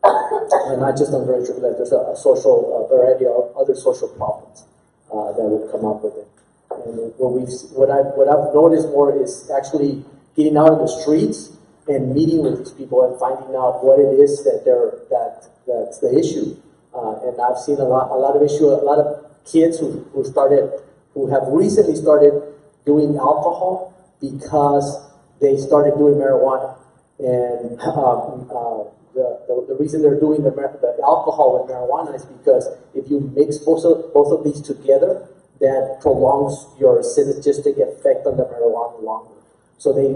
and not just underage drinking. Like there's a social variety of other social problems that would come up with it. And what I've noticed more is actually getting out in the streets and meeting with these people and finding out what it is that's the issue. And I've seen a lot of kids who have recently started doing alcohol because they started doing marijuana. And the reason they're doing the alcohol with marijuana is because if you mix both of these together, that prolongs your synergistic effect on the marijuana longer. So they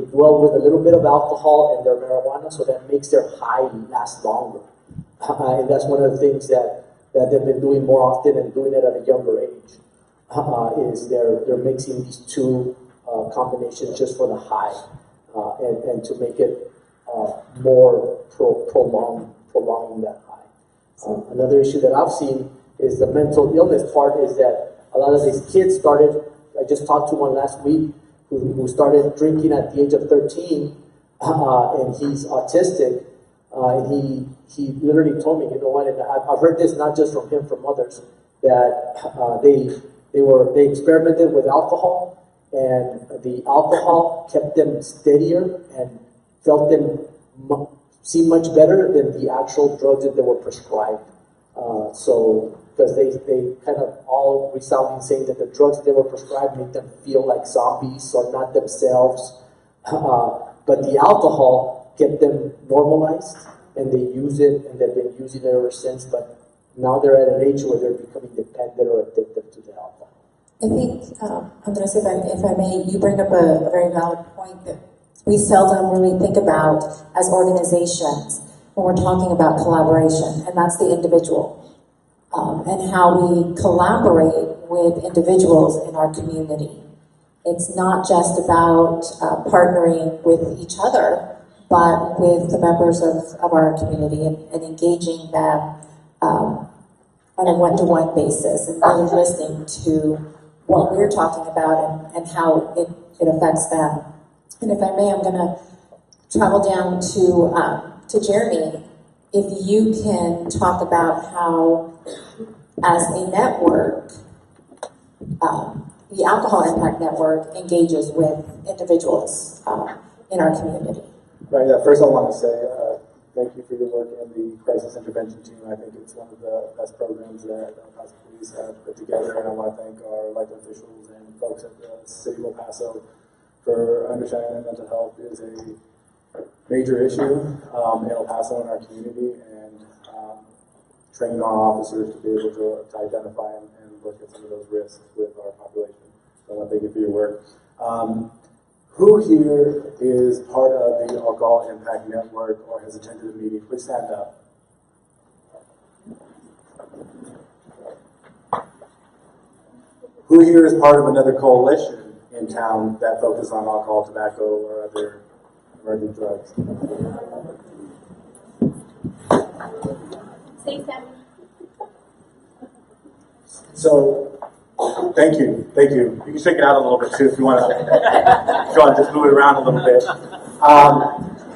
dwell with a little bit of alcohol and their marijuana, so that makes their high last longer. And that's one of the things that they've been doing more often and doing it at a younger age. Is they're mixing these two combinations just for the high, and to make it more prolonging that high. Another issue that I've seen is the mental illness part. Is that a lot of these kids started. I just talked to one last week who started drinking at the age of 13, and he's autistic. And he literally told me, you know what? And I've heard this not just from him, from others, that they experimented with alcohol, and the alcohol kept them steadier and felt them seem much better than the actual drugs that they were prescribed. So because they kind of all resounding saying that the drugs that they were prescribed make them feel like zombies or not themselves, but the alcohol kept them normalized, and they use it, and they've been using it ever since. But now they're at an age where they're becoming dependent or addicted to the alcohol. I think, Andres, if I may, you bring up a very valid point that we seldom really think about as organizations when we're talking about collaboration, and that's the individual, and how we collaborate with individuals in our community. It's not just about partnering with each other, but with the members of our community and engaging them on a one-to-one basis and really listening to what we're talking about and how it affects them. And if I may, I'm going to travel down to Jeremy. If you can talk about how, as a network, the Alcohol Impact Network engages with individuals in our community. Right, yeah, first I want to say thank you for your work in the crisis intervention team. I think it's one of the best programs that El Paso Police have put together, and I want to thank our elected officials and folks at the City of El Paso for understanding that mental health is a major issue in El Paso and our community, and training our officers to be able to identify and look at some of those risks with our population. So I want to thank you for your work. Who here is part of the Alcohol Impact Network or has attended a meeting? Please stand up. Who here is part of another coalition in town that focuses on alcohol, tobacco, or other emerging drugs? So, thank you. You can shake it out a little bit too if you want to. Just move it around a little bit.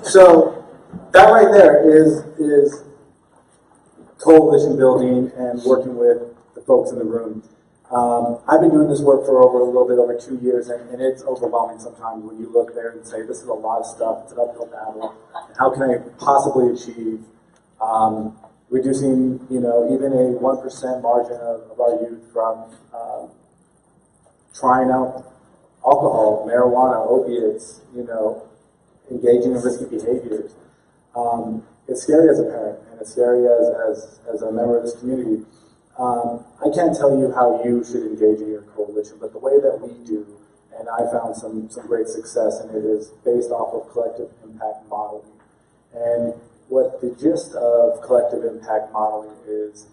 So that right there is coalition building and working with the folks in the room. I've been doing this work for a little bit over 2 years, and it's overwhelming sometimes when you look there and say, this is a lot of stuff, it's an uphill battle, and how can I possibly achieve reducing, even a 1% margin of our youth from trying out alcohol, marijuana, opiates, engaging in risky behaviors. It's scary as a parent, and it's scary as a member of this community. I can't tell you how you should engage in your coalition, but the way that we do, and I found some great success in it, is based off of collective impact modeling. And what the gist of collective impact modeling is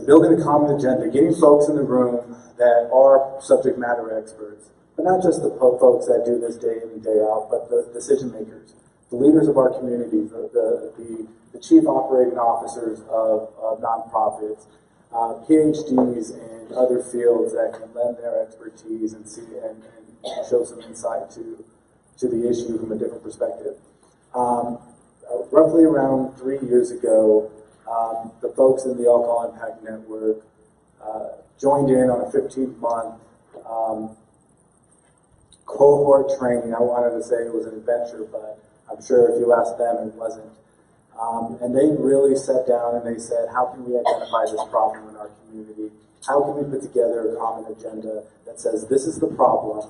building a common agenda, getting folks in the room that are subject matter experts, but not just the folks that do this day in and day out, but the decision makers, the leaders of our community, the chief operating officers of nonprofits, PhDs in other fields that can lend their expertise and see and show some insight to the issue from a different perspective. Roughly around 3 years ago, the folks in the Alcohol Impact Network joined in on a 15-month cohort training. I wanted to say it was an adventure, but I'm sure if you asked them, it wasn't. And they really sat down and they said, how can we identify this problem in our community? How can we put together a common agenda that says this is the problem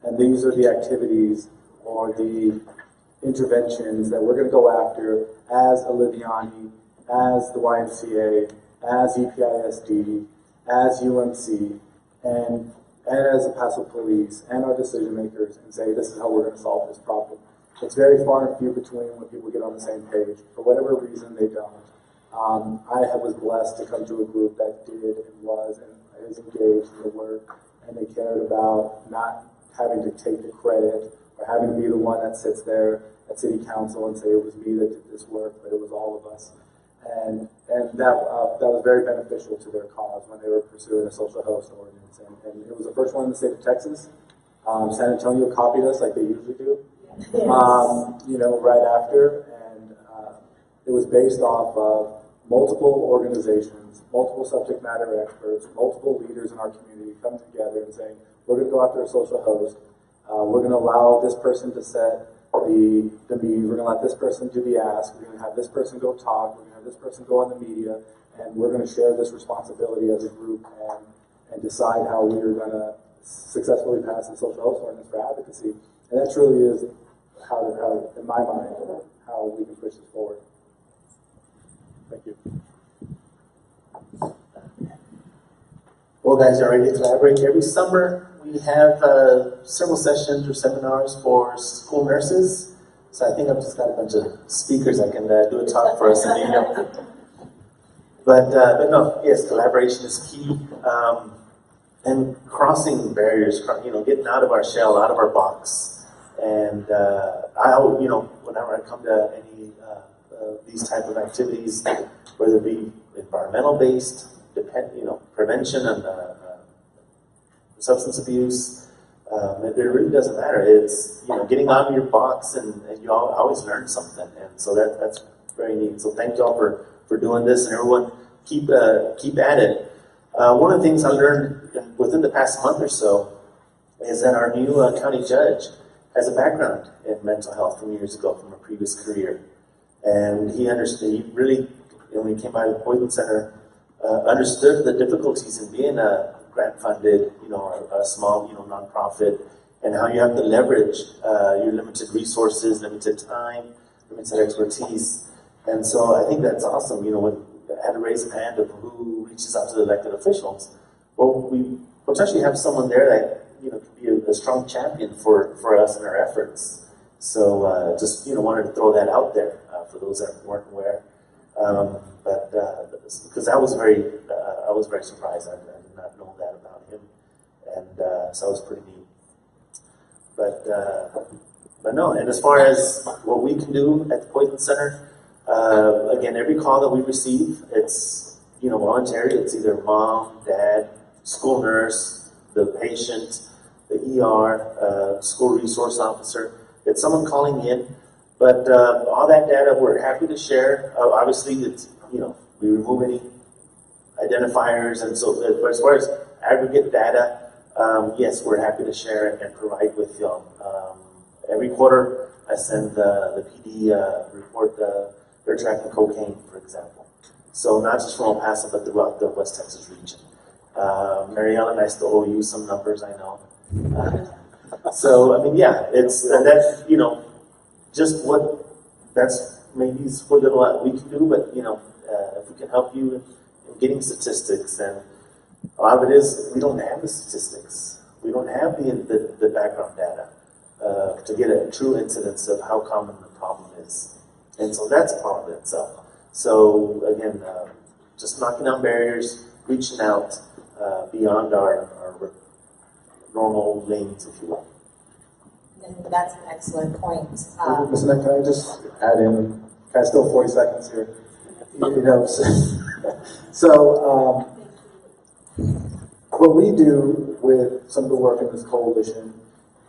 and these are the activities or the interventions that we're going to go after as Oliviani, as the YMCA, as EPISD, as UMC, and as the Paso Police and our decision makers, and say this is how we're going to solve this problem. It's very far and few between when people get on the same page. For whatever reason, they don't. I was blessed to come to a group that did and was and is engaged in the work, and they cared about not having to take the credit or having to be the one that sits there at City Council and say it was me that did this work, but it was all of us. And that was very beneficial to their cause when they were pursuing a social host ordinance. And it was the first one in the state of Texas. San Antonio copied us like they usually do. Right after, and it was based off of multiple organizations, multiple subject matter experts, multiple leaders in our community coming together and saying, we're going to go after a social host, we're going to allow this person to set the meeting, we're going to let this person do the ask, we're going to have this person go talk, we're going to have this person go on the media, and we're going to share this responsibility as a group and decide how we are going to successfully pass the social host ordinance for advocacy. And that truly is how, in my mind, how we can push this forward. Thank you. Well, guys are ready to collaborate. Every summer, we have several sessions or seminars for school nurses. So I think I've just got a bunch of speakers that can do a talk for us. But no, yes, collaboration is key. And crossing barriers, getting out of our shell, out of our box. And whenever I come to any these type of activities, whether it be environmental based, prevention and substance abuse, it really doesn't matter. It's getting out of your box, and you always learn something, and so that's very neat. So thank you all for doing this, and everyone keep at it. One of the things I learned within the past month or so is that our new county judge has a background in mental health from years ago, from a previous career. And he really, when he came by the Poison Center, understood the difficulties in being a grant-funded, a small, nonprofit, and how you have to leverage your limited resources, limited time, limited expertise. And so I think that's awesome, when I had to raise a hand of who reaches out to the elected officials. Well, we potentially have someone there that could be a strong champion for us in our efforts. So just wanted to throw that out there for those that weren't aware. But because I was very surprised. I did not know that about him, and so it was pretty neat. But no. And as far as what we can do at the Poison Center, again, every call that we receive, it's voluntary. It's either mom, dad, school nurse, the patient, the ER, school resource officer. It's someone calling in. But all that data we're happy to share. Obviously, it's we remove any identifiers, and so as far as aggregate data, yes, we're happy to share it and provide with y'all. Every quarter, I send the PD report, they're tracking cocaine, for example. So not just from El Paso, but throughout the West Texas region. Marielle and I still owe you some numbers, I know. So, I mean, yeah, it's, and that's, you know, just what, that's maybe what little we can do, but, you know, if we can help you in getting statistics, and a lot of it is, we don't have the statistics. We don't have the background data to get a true incidence of how common the problem is. And so that's a problem in itself. So, again, just knocking down barriers, reaching out beyond our normal lanes, if you will. And that's an excellent point. Mr. Knight, can I just add in, can I still 40 seconds here? You know, so what we do with some of the work in this coalition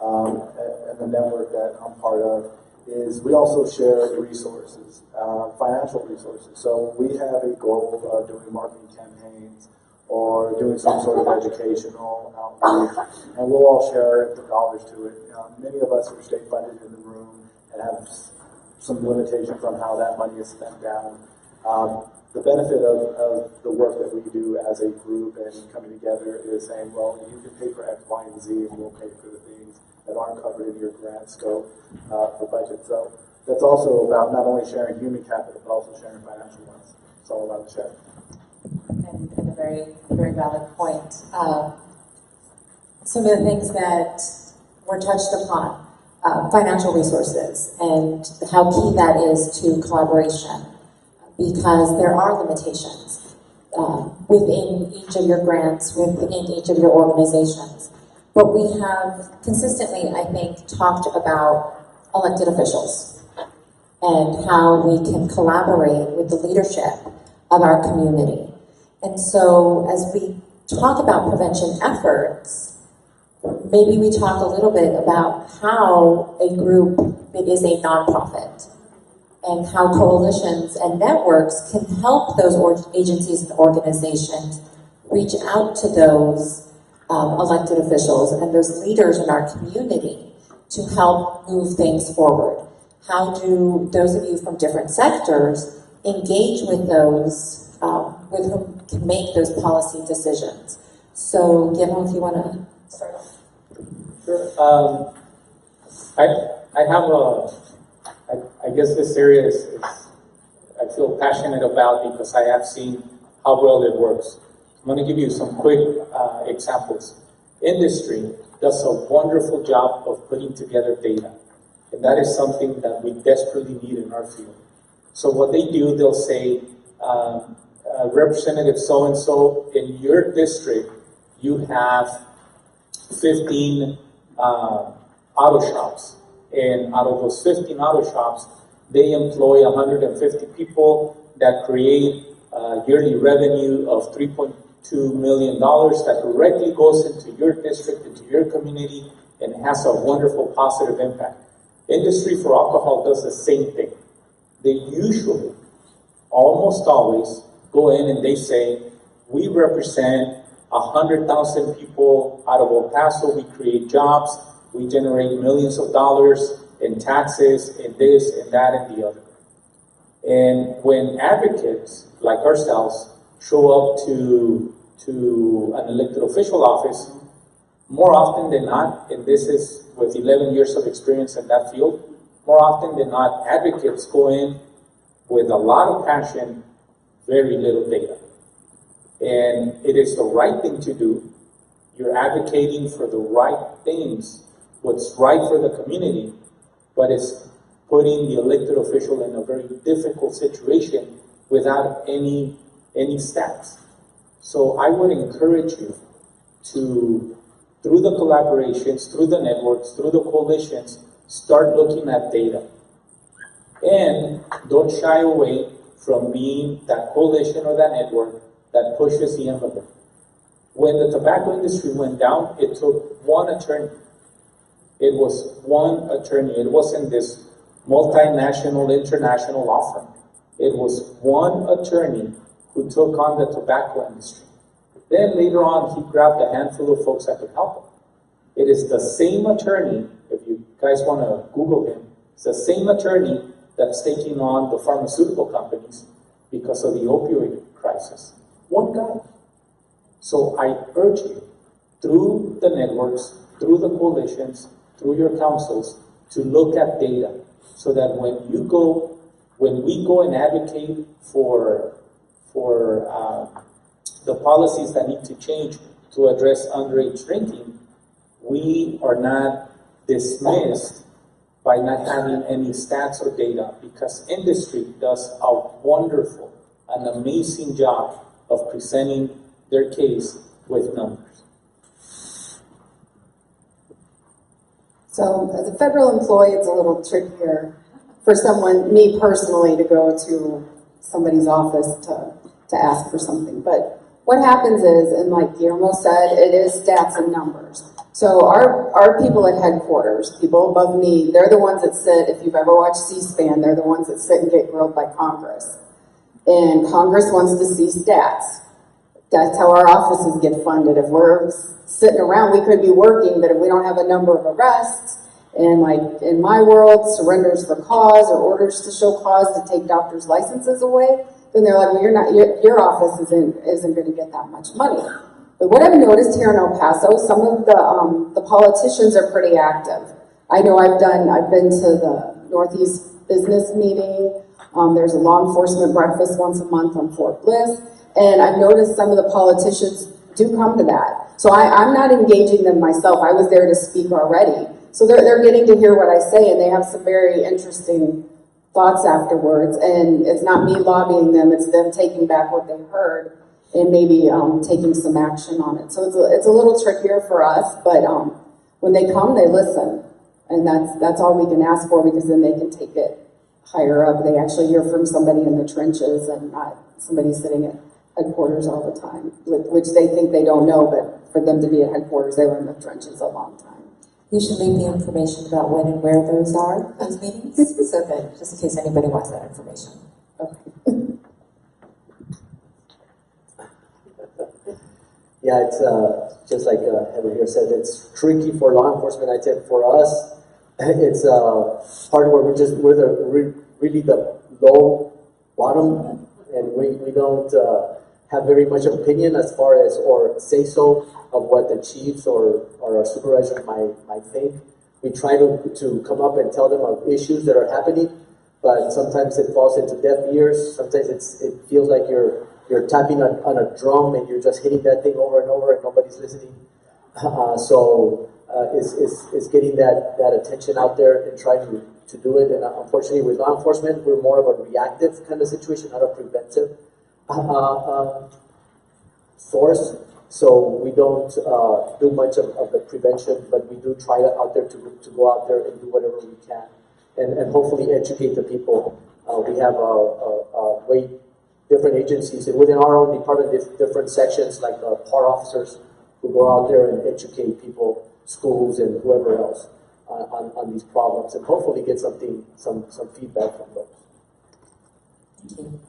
and the network that I'm part of is we also share resources, financial resources. So we have a goal of doing marketing campaigns or doing some sort of educational outreach, and we'll all share the dollars to it. Many of us are state funded in the room and have some limitations on how that money is spent down. The benefit of the work that we do as a group and coming together is saying, well, you can pay for X, Y, and Z, and we'll pay for the things that aren't covered in your grant scope for budget. So that's also about not only sharing human capital, but also sharing financial ones. It's all about sharing. And a very, very valid point. Some of the things that were touched upon, financial resources and how key that is to collaboration, because there are limitations within each of your grants, within each of your organizations. But we have consistently, I think, talked about elected officials and how we can collaborate with the leadership of our community. And so as we talk about prevention efforts, maybe we talk a little bit about how a group that is a nonprofit and how coalitions and networks can help those agencies and organizations reach out to those elected officials and those leaders in our community to help move things forward. How do those of you from different sectors engage with those with whom can make those policy decisions? So, Guillermo, if you want to start off. Sure. I have I guess this area is I feel passionate about because I have seen how well it works. I'm going to give you some quick examples. Industry does a wonderful job of putting together data, and that is something that we desperately need in our field. So what they do, they'll say, Representative so-and-so, in your district, you have 15 auto shops. And out of those 15 auto shops, they employ 150 people that create yearly revenue of $3.2 million that directly goes into your district, into your community, and has a wonderful positive impact. Industry for alcohol does the same thing. They usually, almost always, go in and they say, we represent 100,000 people out of El Paso, we create jobs, we generate millions of dollars in taxes, in this, and that, and the other. And when advocates like ourselves show up to an elected official office, more often than not, and this is with 11 years of experience in that field, more often than not, advocates go in with a lot of passion, very little data. And it is the right thing to do. You're advocating for the right things, what's right for the community, but it's putting the elected official in a very difficult situation without any stats. So I would encourage you to, through the collaborations, through the networks, through the coalitions, start looking at data. And don't shy away from being that coalition or that network that pushes the envelope. When the tobacco industry went down, it took one attorney. It was one attorney. It wasn't this multinational, international law firm. It was one attorney who took on the tobacco industry. Then later on, he grabbed a handful of folks that could help him. It is the same attorney, if you guys want to Google him, it's the same attorney that's taking on the pharmaceutical companies because of the opioid crisis. One guy. So I urge you, through the networks, through the coalitions, through your councils, to look at data so that when we go and advocate for the policies that need to change to address underage drinking, we are not dismissed by not having any stats or data, because industry does a wonderful, an amazing job of presenting their case with numbers. So as a federal employee, it's a little trickier for someone, me personally, to go to somebody's office to ask for something. But what happens is, and like Guillermo said, it is stats and numbers. So our people at headquarters, people above me, they're the ones that sit, if you've ever watched C-SPAN, they're the ones that sit and get grilled by Congress. And Congress wants to see stats. That's how our offices get funded. If we're sitting around, we could be working, but if we don't have a number of arrests, and like in my world, surrenders for cause or orders to show cause to take doctors' licenses away, then they're like, well, your office isn't going to get that much money. But what I've noticed here in El Paso, some of the politicians are pretty active. I know I've been to the Northeast Business Meeting. There's a law enforcement breakfast once a month on Fort Bliss. And I've noticed some of the politicians do come to that. So I'm not engaging them myself. I was there to speak already. So they're getting to hear what I say, and they have some very interesting thoughts afterwards. And it's not me lobbying them, it's them taking back what they heard and maybe taking some action on it. So it's a little trickier for us, but when they come, they listen. And that's all we can ask for, because then they can take it higher up. They actually hear from somebody in the trenches and not somebody sitting at headquarters all the time, which they think they don't know, but for them to be at headquarters, they were in the trenches a long time. You should leave the information about when and where those meetings, so that just in case anybody wants that information. Okay. Yeah, it's just like Heather here said, it's tricky for law enforcement. I'd say for us, it's part where we're really the low bottom, and we don't have very much opinion as far as, or say so, of what the chiefs or our supervisor might think. We try to come up and tell them of issues that are happening, but sometimes it falls into deaf ears. Sometimes it feels like you're tapping on a drum and you're just hitting that thing over and over and nobody's listening. So it's getting that attention out there and trying to do it. And unfortunately, with law enforcement, we're more of a reactive kind of situation, not a preventive source. So we don't do much of the prevention, but we do try out there to go out there and do whatever we can, and hopefully educate the people. We have a way different agencies, and within our own department, different sections like PAR officers who go out there and educate people, schools, and whoever else on these problems, and hopefully get some feedback from those. Thank you.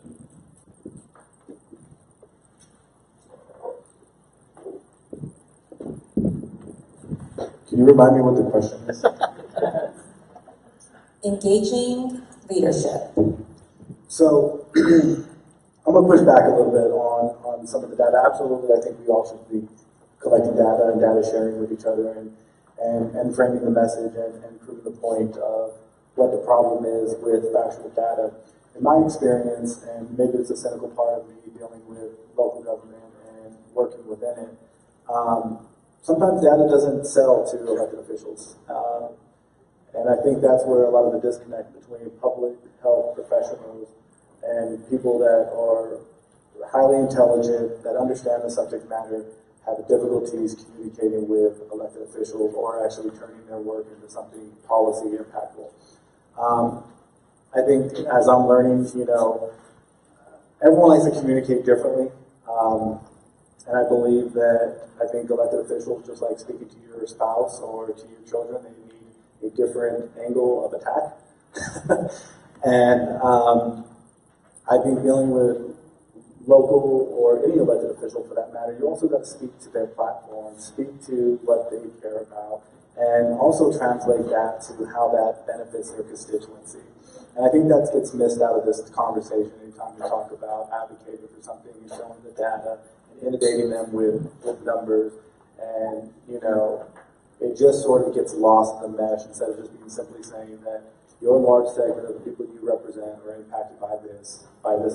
Can you remind me what the question is? Engaging leadership. So I'm going to push back a little bit on some of the data. Absolutely, I think we all should be collecting data and data sharing with each other and framing the message and proving the point of what the problem is with factual data. In my experience, and maybe it's a cynical part of me dealing with local government and working within it, sometimes data doesn't sell to elected officials. And I think that's where a lot of the disconnect between public health professionals and people that are highly intelligent, that understand the subject matter, have difficulties communicating with elected officials or actually turning their work into something policy impactful. I think as I'm learning, everyone likes to communicate differently. And I believe that I think elected officials, just like speaking to your spouse or to your children, they need a different angle of attack. And I think dealing with local or any elected official for that matter, you also got to speak to their platform, speak to what they care about, and also translate that to how that benefits their constituency. And I think that gets missed out of this conversation anytime we talk about advocating for something and showing the data and inundating them with numbers. And, you know, it just sort of gets lost in the mesh instead of just being simply saying that your large segment of the people you represent are impacted by this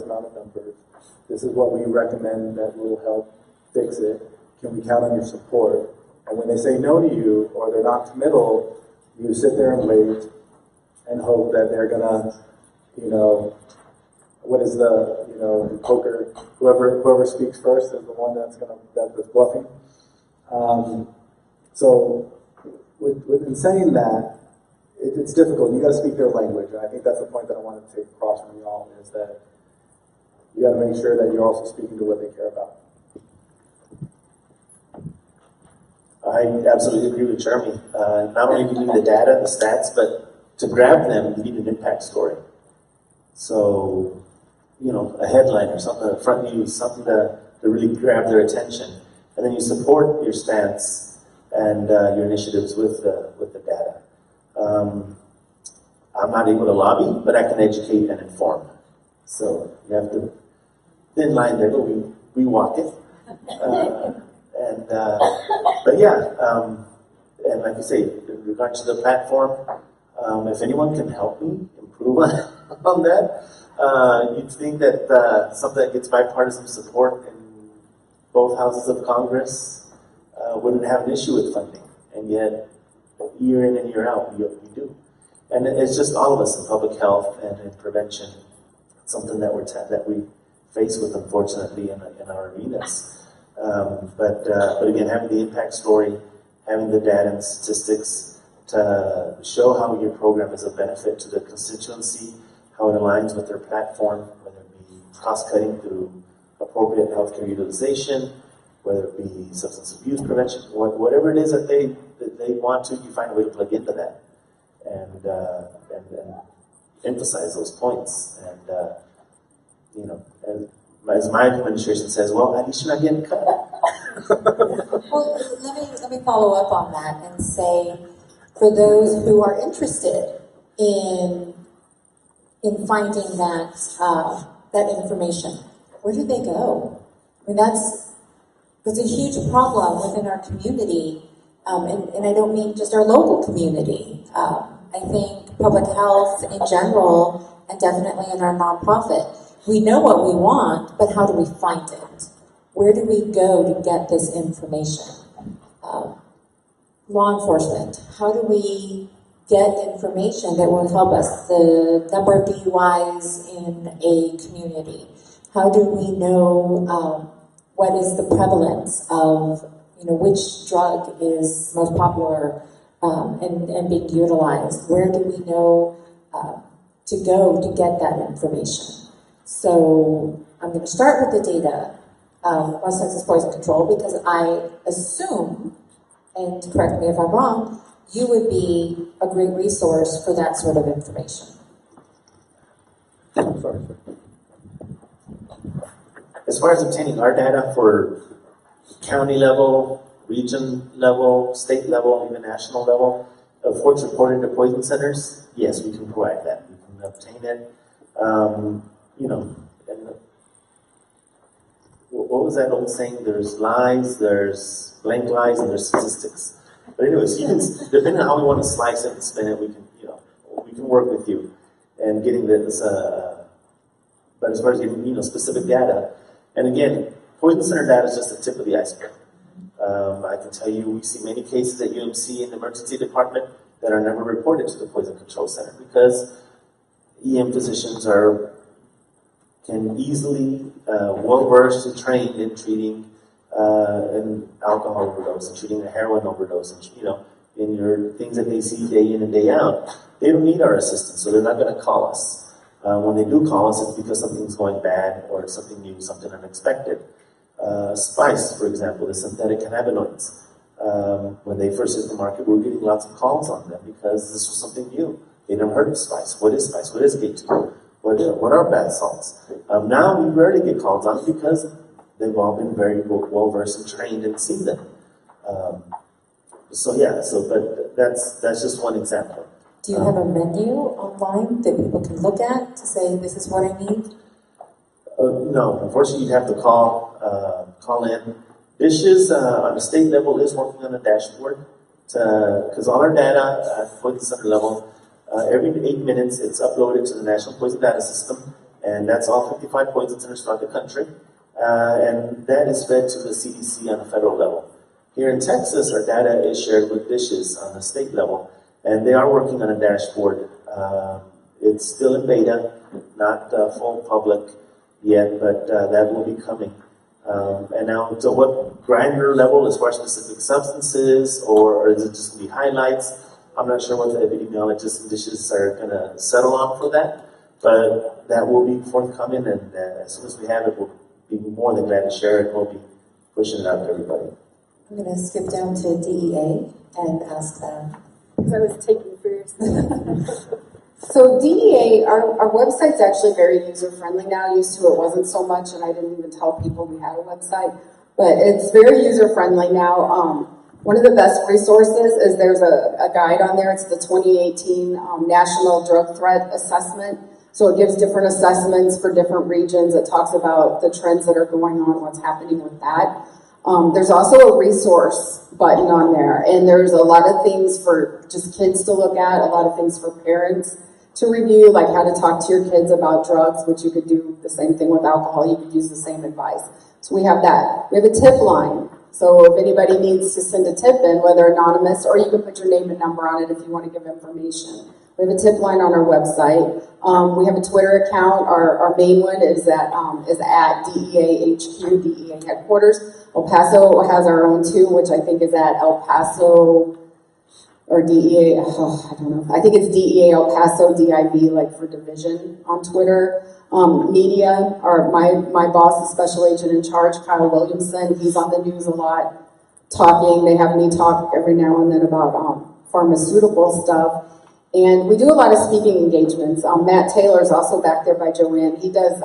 amount of numbers. This is what we recommend that will help fix it. Can we count on your support? And when they say no to you or they're not committal, you sit there and wait and hope that they're gonna, you know, what is the, you know, in poker, whoever speaks first is the one that's bluffing. So in saying that, it's difficult. You got to speak their language, and I think that's the point that I wanted to take across from you all is that you got to make sure that you're also speaking to what they care about. I absolutely agree with Jeremy. Not only do you need the data, the stats, but to grab them, you need an impact story. So, you know, a headline or something, a front news, something to really grab their attention. And then you support your stance and your initiatives with the data. I'm not able to lobby, but I can educate and inform. So you have to thin line there, but we walk it. But yeah, and like you say, in regard to the platform, if anyone can help me improve on that, you'd think that something that gets bipartisan support in both houses of Congress wouldn't have an issue with funding, and yet year in and year out, we do. And it's just all of us in public health and in prevention, something that we face with, unfortunately, in our arenas. But again, having the impact story, having the data and statistics to show how your program is a benefit to the constituency, how it aligns with their platform, whether it be cost-cutting through appropriate healthcare utilization, whether it be substance abuse prevention, whatever it is that they want to, you find a way to plug into that and emphasize those points. And you know, as my administration says, well, at least you're not getting cut. Well, let me follow up on that and say, for those who are interested in finding that information, where do they go? I mean, that's a huge problem within our community, and I don't mean just our local community. I think public health in general, and definitely in our nonprofit, we know what we want, but how do we find it? Where do we go to get this information? Law enforcement, how do we get information that will help us? The number of DUIs in a community. How do we know what is the prevalence of, you know, which drug is most popular and being utilized? Where do we know to go to get that information? So I'm going to start with the data, West Texas Poison Control, because I assume, and correct me if I'm wrong, you would be a great resource for that sort of information. I'm sorry. As far as obtaining our data for county level, region level, state level, even national level, of what's reported to poison centers, yes, we can provide that. We can obtain it. You know, and what was that old saying? There's lies, there's blank lies, and there's statistics. But anyways, you can, depending on how we want to slice it and spin it, we can, you know, we can work with you and getting this. But as far as getting, you know, specific data, and again, poison center data is just the tip of the iceberg. I can tell you, we see many cases at UMC in the emergency department that are never reported to the Poison Control Center because EM physicians can easily, well-versed and trained in treating an alcohol overdose and treating a heroin overdose, and, you know, in your things that they see day in and day out. They don't need our assistance, so they're not going to call us. When they do call us, it's because something's going bad or it's something new, something unexpected. Spice, for example, the synthetic cannabinoids. When they first hit the market, we were getting lots of calls on them because this was something new. They never heard of spice. What is spice? What is K2? what are bath salts? Now we rarely get called on because they've all been very well versed and trained and seen them. But that's just one example. Do you have a menu online that people can look at to say, this is what I need? No, unfortunately, you'd have to call in. DISHES on the state level is working on a dashboard because all our data at Poison Center level, every 8 minutes it's uploaded to the National Poison Data System, and that's all 55 poison centers throughout the country, and that is fed to the CDC on the federal level. Here in Texas, our data is shared with DISHES on the state level, and they are working on a dashboard. It's still in beta, not full public yet, but that will be coming. And now, to what granular level, as far as specific substances, or is it just going to be highlights? I'm not sure what the epidemiologists and DISHES are going to settle on for that, but that will be forthcoming, and as soon as we have it, we'll be more than glad to share it. We'll be pushing it out to everybody. I'm going to skip down to DEA and ask them. Because I was taking seriously. So DEA, our website's actually very user-friendly now. Used to it wasn't so much, and I didn't even tell people we had a website. But it's very user-friendly now. One of the best resources is there's a guide on there. It's the 2018 National Drug Threat Assessment. So it gives different assessments for different regions. It talks about the trends that are going on, what's happening with that. There's also a resource button on there, and there's a lot of things for just kids to look at, a lot of things for parents to review, like how to talk to your kids about drugs, which you could do the same thing with alcohol. You could use the same advice. So we have that. We have a tip line. So if anybody needs to send a tip in, whether anonymous, or you can put your name and number on it if you want to give information. We have a tip line on our website. We have a Twitter account. Our main one is at DEA HQ, DEA headquarters. El Paso has our own too, which I think is at El Paso, or DEA, I don't know. I think it's DEA El Paso DIV, like for division on Twitter. Media, my boss, the special agent in charge, Kyle Williamson, he's on the news a lot talking. They have me talk every now and then about pharmaceutical stuff. And we do a lot of speaking engagements. Matt Taylor's also back there by Joanne. He does,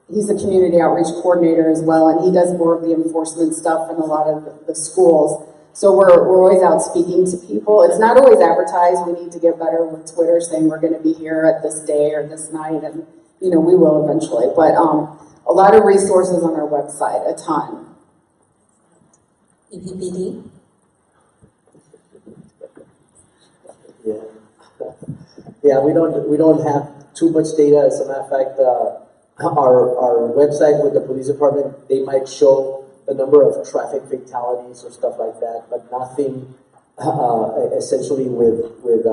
he's a community outreach coordinator as well, and he does more of the enforcement stuff in a lot of the schools. So we're always out speaking to people. It's not always advertised. We need to get better with Twitter saying we're going to be here at this day or this night, and we will eventually. But a lot of resources on our website, a ton. EPPD? Yeah, we don't have too much data. As a matter of fact, our website with the police department, they might show the number of traffic fatalities or stuff like that, but nothing essentially with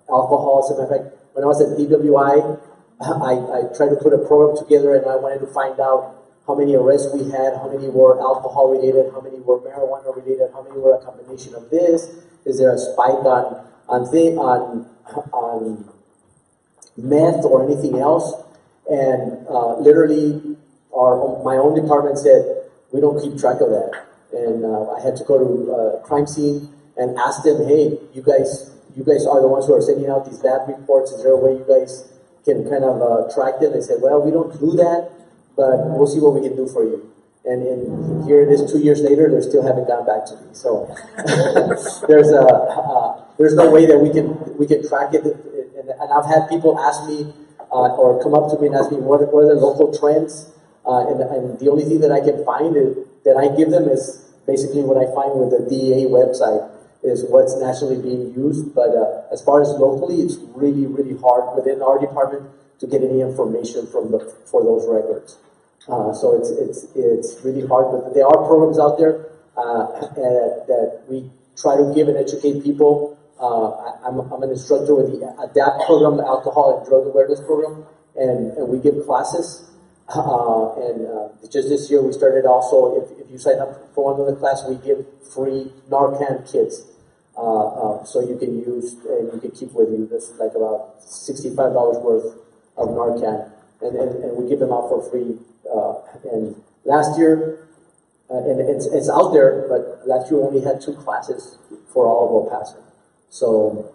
alcohol. As a matter of fact, when I was at DWI, I tried to put a program together, and I wanted to find out how many arrests we had, how many were alcohol related, how many were marijuana related, how many were a combination of this. Is there a spike on meth or anything else? And literally, my own department said, we don't keep track of that. And I had to go to crime scene and ask them, hey, you guys are the ones who are sending out these bad reports. Is there a way you guys can kind of track them? They said, well, we don't do that, but we'll see what we can do for you. And here it is 2 years later, they still haven't gotten back to me. So there's no way that we can track it. And I've had people ask me or come up to me and ask me what are the local trends. And the only thing that I can find that I give them is basically what I find with the DEA website is what's nationally being used. But as far as locally, it's really, really hard within our department to get any information for those records. So it's really hard, but there are programs out there that we try to give and educate people. I'm an instructor with the ADAPT program, the Alcohol and Drug Awareness Program, and we give classes. Just this year, we started also, if you sign up for one of the class, we give free Narcan kits. So you can use and you can keep with you. This is like about $65 worth of Narcan, and we give them out for free. And last year, and it's out there, but last year we only had 2 classes for all of El Paso. So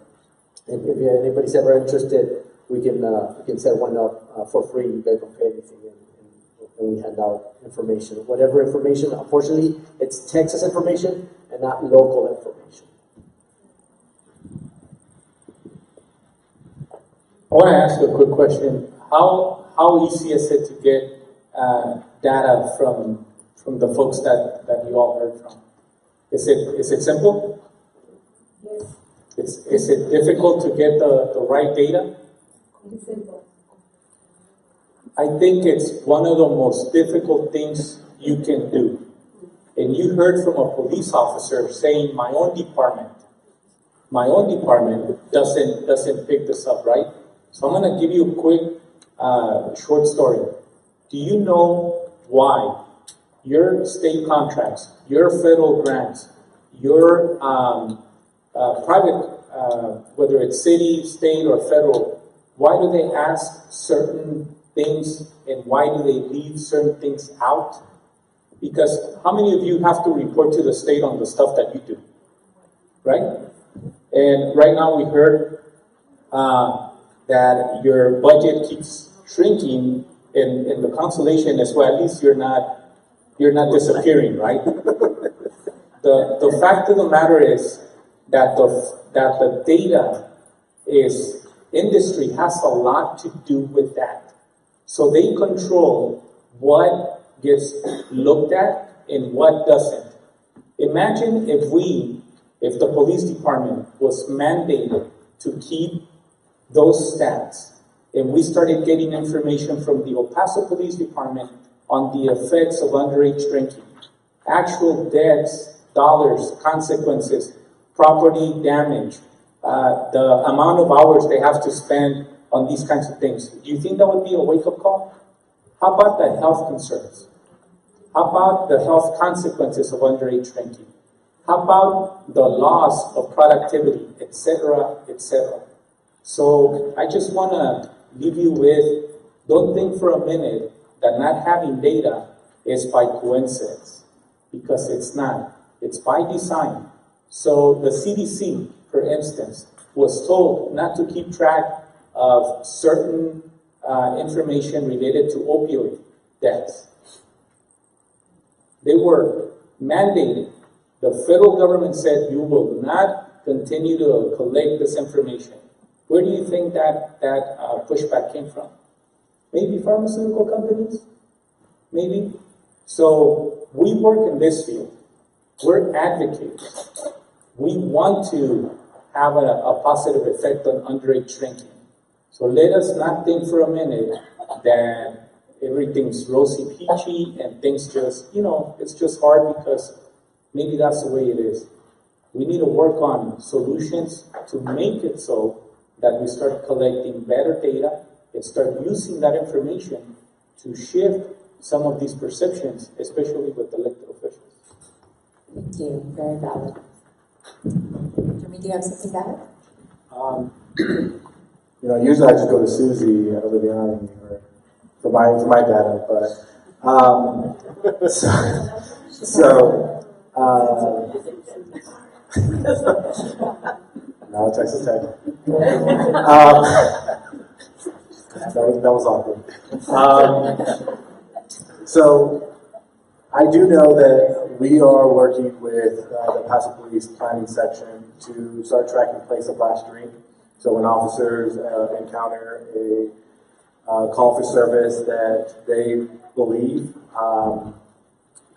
if anybody's ever interested, we can set one up for free. You guys don't pay anything, and we hand out information, whatever information. Unfortunately, it's Texas information and not local information. I want to ask you a quick question. How easy is it to get data from the folks that you all heard from? Is it simple? Yes. Is it difficult to get the right data? It's simple. I think it's one of the most difficult things you can do. And you heard from a police officer saying, my own department doesn't pick this up, right? So I'm going to give you a quick short story. Do you know why your state contracts, your federal grants, your private, whether it's city, state, or federal, why do they ask certain things and why do they leave certain things out? Because how many of you have to report to the state on the stuff that you do, right? And right now we heard that your budget keeps shrinking, and the consolation is, well, at least you're not disappearing, right? The fact of the matter is that the data is, industry has a lot to do with that. So they control what gets looked at and what doesn't. Imagine if the police department was mandated to keep those stats, and we started getting information from the El Paso Police Department on the effects of underage drinking, actual deaths, dollars, consequences, property damage, the amount of hours they have to spend on these kinds of things. Do you think that would be a wake-up call? How about the health concerns? How about the health consequences of underage drinking? How about the loss of productivity, etc., etc.? So I just want to leave you with, don't think for a minute that not having data is by coincidence, because it's not. It's by design. So the CDC, for instance, was told not to keep track of certain information related to opioid deaths. They were mandated. The federal government said you will not continue to collect this information. Where do you think that pushback came from? Maybe pharmaceutical companies? Maybe. So we work in this field. We're advocates. We want to have a positive effect on underage drinking. So let us not think for a minute that everything's rosy-peachy and things just, it's just hard because maybe that's the way it is. We need to work on solutions to make it so that we start collecting better data and start using that information to shift some of these perceptions, especially with elected officials. Thank you. Very valid. Jeremy, do you have something valid? Usually I just go to Susie at Oliviani for my data, but no, Texas Tech. That was awkward. So I do know that we are working with the Paso Police Planning Section to start tracking place of last drink. So when officers encounter a call for service that they believe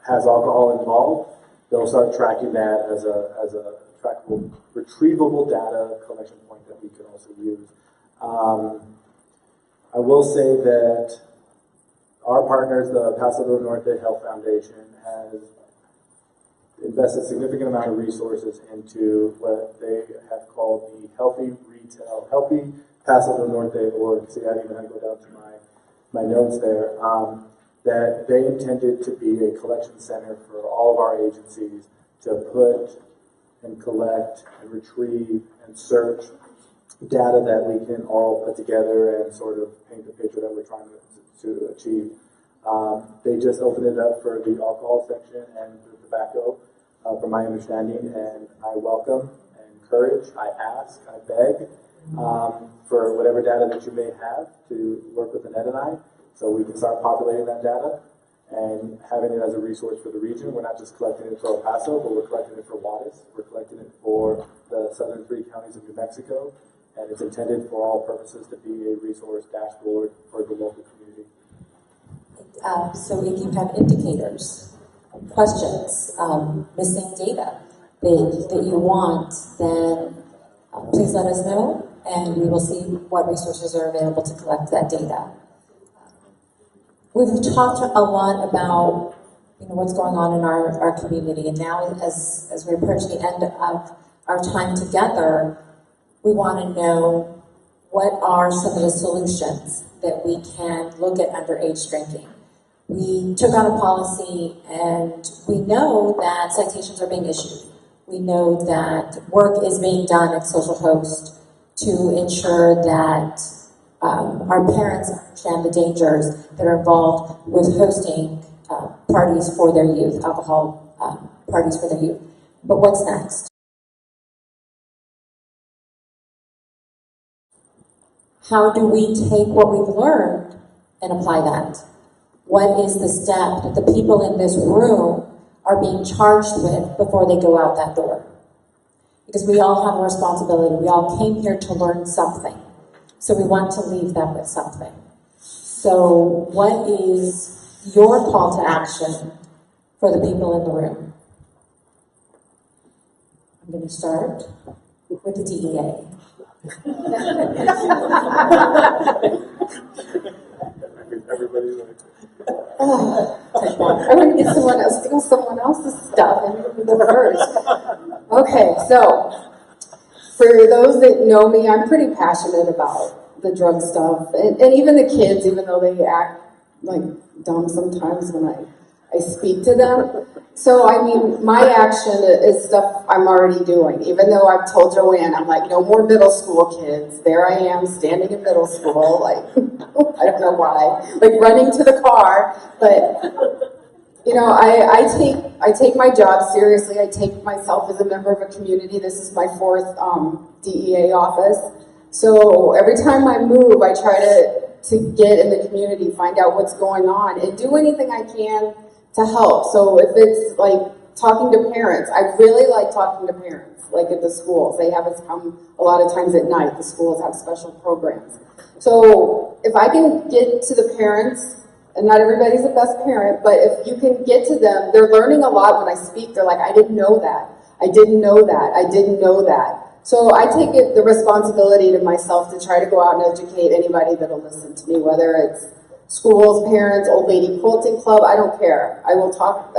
has alcohol involved, they'll start tracking that as a trackable, retrievable data collection point that we can also use. I will say that our partners, the Paso del Norte Health Foundation, has invested a significant amount of resources into what they have called the Healthy Paso del Norte org. See, I didn't even have to go down to my notes there. That they intended to be a collection center for all of our agencies to put and collect and retrieve and search data that we can all put together and sort of paint the picture that we're trying to achieve. They just opened it up for the alcohol section and the tobacco, from my understanding, and I welcome, I encourage, I ask, I beg for whatever data that you may have to work with Annette and I, so we can start populating that data and having it as a resource for the region. We're not just collecting it for El Paso, but we're collecting it for Juarez. We're collecting it for the southern 3 counties of New Mexico, and it's intended for all purposes to be a resource dashboard for the local community. So if you have indicators, questions, missing data that you want, then please let us know, and we will see what resources are available to collect that data. We've talked a lot about what's going on in our community, and now as we approach the end of our time together, we want to know what are some of the solutions that we can look at underage drinking. We took out a policy, and we know that citations are being issued. We know that work is being done at Social Host to ensure that our parents understand the dangers that are involved with hosting parties for their youth, alcohol parties for their youth. But what's next? How do we take what we've learned and apply that? What is the step that the people in this room are being charged with before they go out that door? Because we all have a responsibility. We all came here to learn something. So we want to leave them with something. So what is your call to action for the people in the room? I'm going to start with the DEA. Everybody's like, I'm going to get someone else's stuff and I'm going to go first. Okay, so for those that know me, I'm pretty passionate about the drug stuff, and even the kids, even though they act like dumb sometimes when I speak to them. So, I mean, my action is stuff I'm already doing. Even though I've told Joanne, I'm like, no more middle school kids. There I am, standing in middle school, like, I don't know why, like running to the car. But, you know, I take my job seriously. I take myself as a member of a community. This is my 4th DEA office. So every time I move, I try to get in the community, find out what's going on, and do anything I can to help. So if it's like talking to parents, I really like talking to parents, like at the schools. They have us come a lot of times at night. The schools have special programs. So if I can get to the parents, and not everybody's the best parent, but if you can get to them, they're learning a lot when I speak. They're like, I didn't know that. I didn't know that. I didn't know that. So I take the responsibility to myself to try to go out and educate anybody that'll listen to me, whether it's schools, parents, old lady quilting club, I don't care. I will talk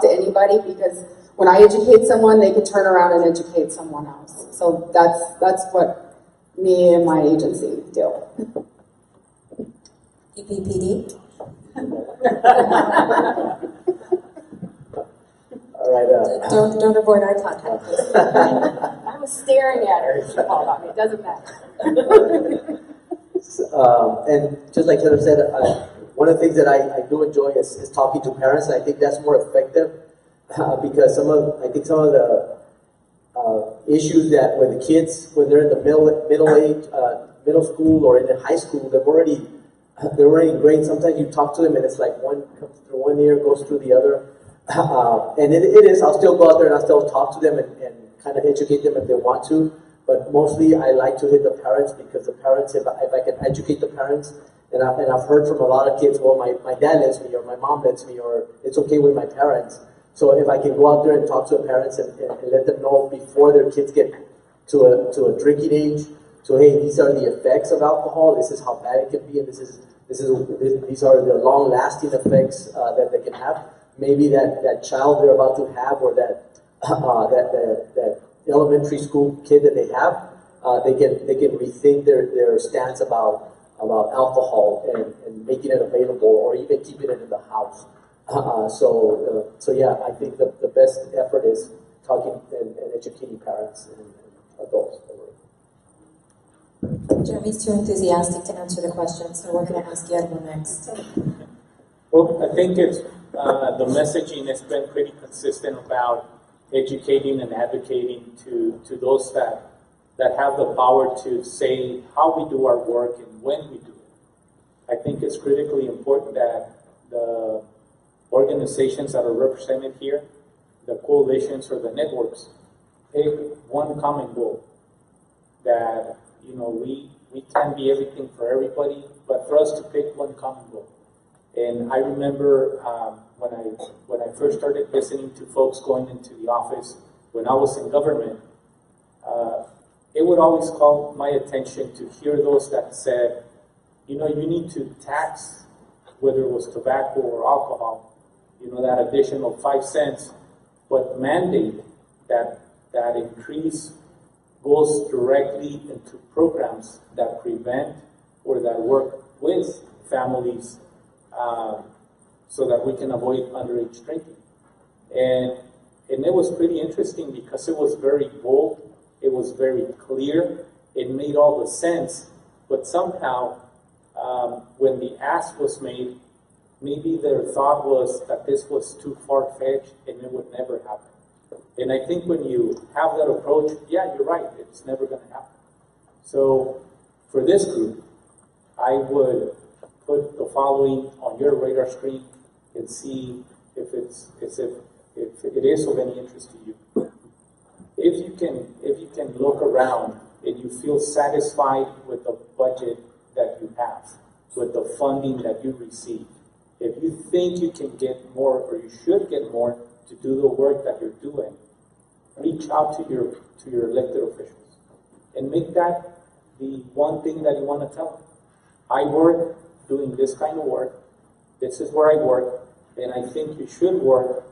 to anybody, because when I educate someone, they can turn around and educate someone else. So that's what me and my agency do. EPPD? All right. Don't avoid eye contact. I was staring at her. She called on me. It doesn't matter. And just like Heather said, one of the things that I do enjoy is talking to parents, and I think that's more effective because some of the issues that when the kids, when they're in the middle age, middle school or in the high school, they're already great. Sometimes you talk to them and it's like one comes through one ear, goes through the other. And it is, I'll still go out there and I'll still talk to them and kind of educate them if they want to. But mostly I like to hit the parents, because the parents, if I can educate the parents, and I've heard from a lot of kids, well, my dad lets me, or my mom lets me, or it's okay with my parents. So if I can go out there and talk to the parents and let them know before their kids get to a drinking age, so hey, these are the effects of alcohol, this is how bad it can be, and these are the long-lasting effects that they can have. Maybe that child they're about to have, or that elementary school kid that they have, they can rethink their stance about alcohol and making it available, or even keeping it in the house. So yeah, I think the best effort is talking and educating parents and adults. Jeremy's too enthusiastic to answer the question, so we're going to ask Guillermo next. Well, I think it's the messaging has been pretty consistent about educating and advocating to those that that have the power to say how we do our work and when we do it. I think it's critically important that the organizations that are represented here, the coalitions or the networks, pick one common goal. That, we can't be everything for everybody, but for us to pick one common goal. And I remember when I first started listening to folks going into the office when I was in government, it would always call my attention to hear those that said, you need to tax, whether it was tobacco or alcohol, that additional 5 cents, but mandate that increase goes directly into programs that prevent or that work with families so that we can avoid underage drinking. And it was pretty interesting because it was very bold, it was very clear, it made all the sense, but somehow when the ask was made, maybe their thought was that this was too far-fetched and it would never happen. And I think when you have that approach, yeah, you're right, it's never going to happen. So for this group, I would put the following on your radar screen and see if it is of any interest to you. If you can look around and you feel satisfied with the budget that you have, with the funding that you receive, if you think you can get more or you should get more to do the work that you're doing, reach out to your elected officials and make that the one thing that you want to tell them. I work doing this kind of work. This is where I work, and I think you should work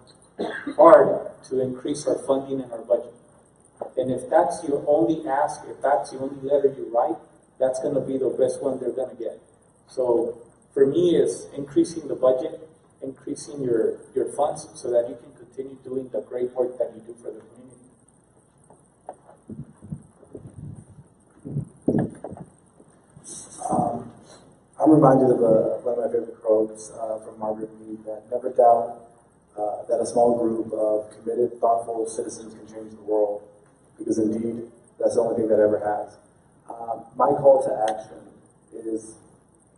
hard to increase our funding and our budget. And if that's your only ask, if that's the only letter you write, that's going to be the best one they're going to get. So for me, it's increasing the budget, increasing your funds so that you can continue doing the great work that you do for the community. I'm reminded of one of my favorite quotes from Margaret Mead, that never doubt that a small group of committed, thoughtful citizens can change the world, because indeed, that's the only thing that ever has. My call to action is,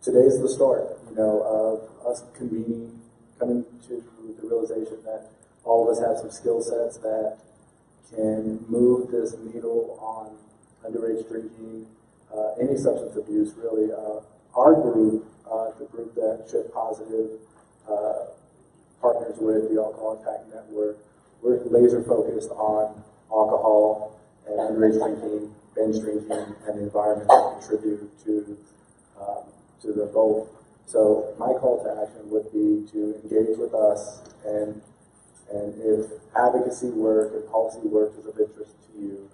today's the start, of us convening, coming to the realization that all of us have some skill sets that can move this needle on underage drinking, any substance abuse, really. Our group, the group that Shift Positive partners with, the Alcohol Impact Network, we're laser focused on alcohol and underage drinking, binge drinking, and the environment that contribute to the both. So my call to action would be to engage with us, and if advocacy work and policy work is of interest to you,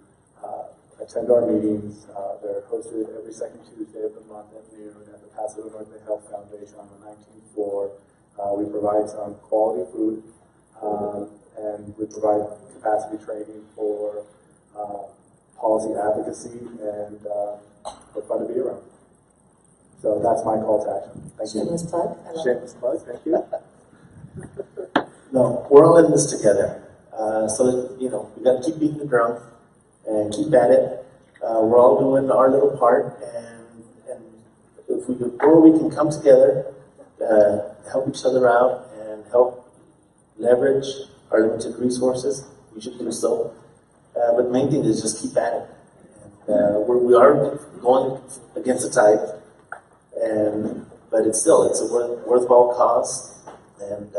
attend our meetings. They're hosted every second Tuesday of the month at noon at the Pasadena North Bay Health Foundation on the 19th floor. We provide some quality food, and we provide capacity training for policy advocacy, and we're fun to be around. So that's my call to action. Thank you. Shameless plug. Shameless plug, thank you. No, we're all in this together. So that, we got to keep beating the drum and keep at it. We're all doing our little part, and if we can come together, help each other out, and help leverage our limited resources, we should do so. But the main thing is just keep at it. And, we are going against the tide, but it's a worthwhile cause, and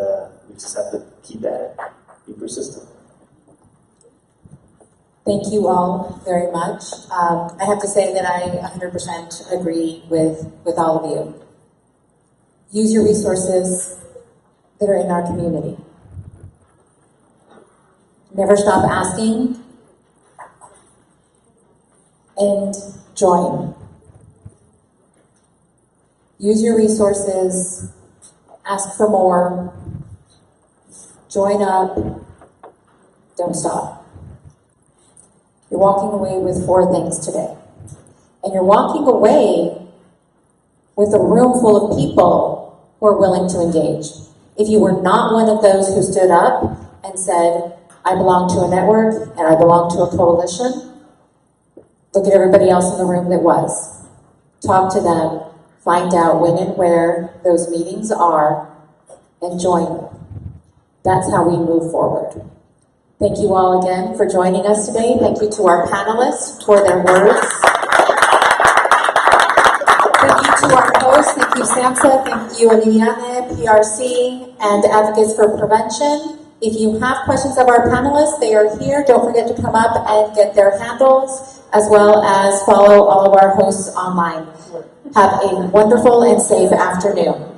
we just have to keep at it, be persistent. Thank you all very much. I have to say that I 100% agree with all of you. Use your resources that are in our community. Never stop asking, and join. Use your resources, ask for more, join up, don't stop. You're walking away with 4 things today. And you're walking away with a room full of people who are willing to engage. If you were not one of those who stood up and said, I belong to a network and I belong to a coalition, Look at everybody else in the room that was. Talk to them, find out when and where those meetings are, and join them. That's how we move forward. Thank you all again for joining us today. Thank you to our panelists for their words. Thank you to our hosts. Thank you, SAMHSA. Thank you, Liliane, PRC, and Advocates for Prevention. If you have questions of our panelists, they are here. Don't forget to come up and get their handles, as well as follow all of our hosts online. Have a wonderful and safe afternoon.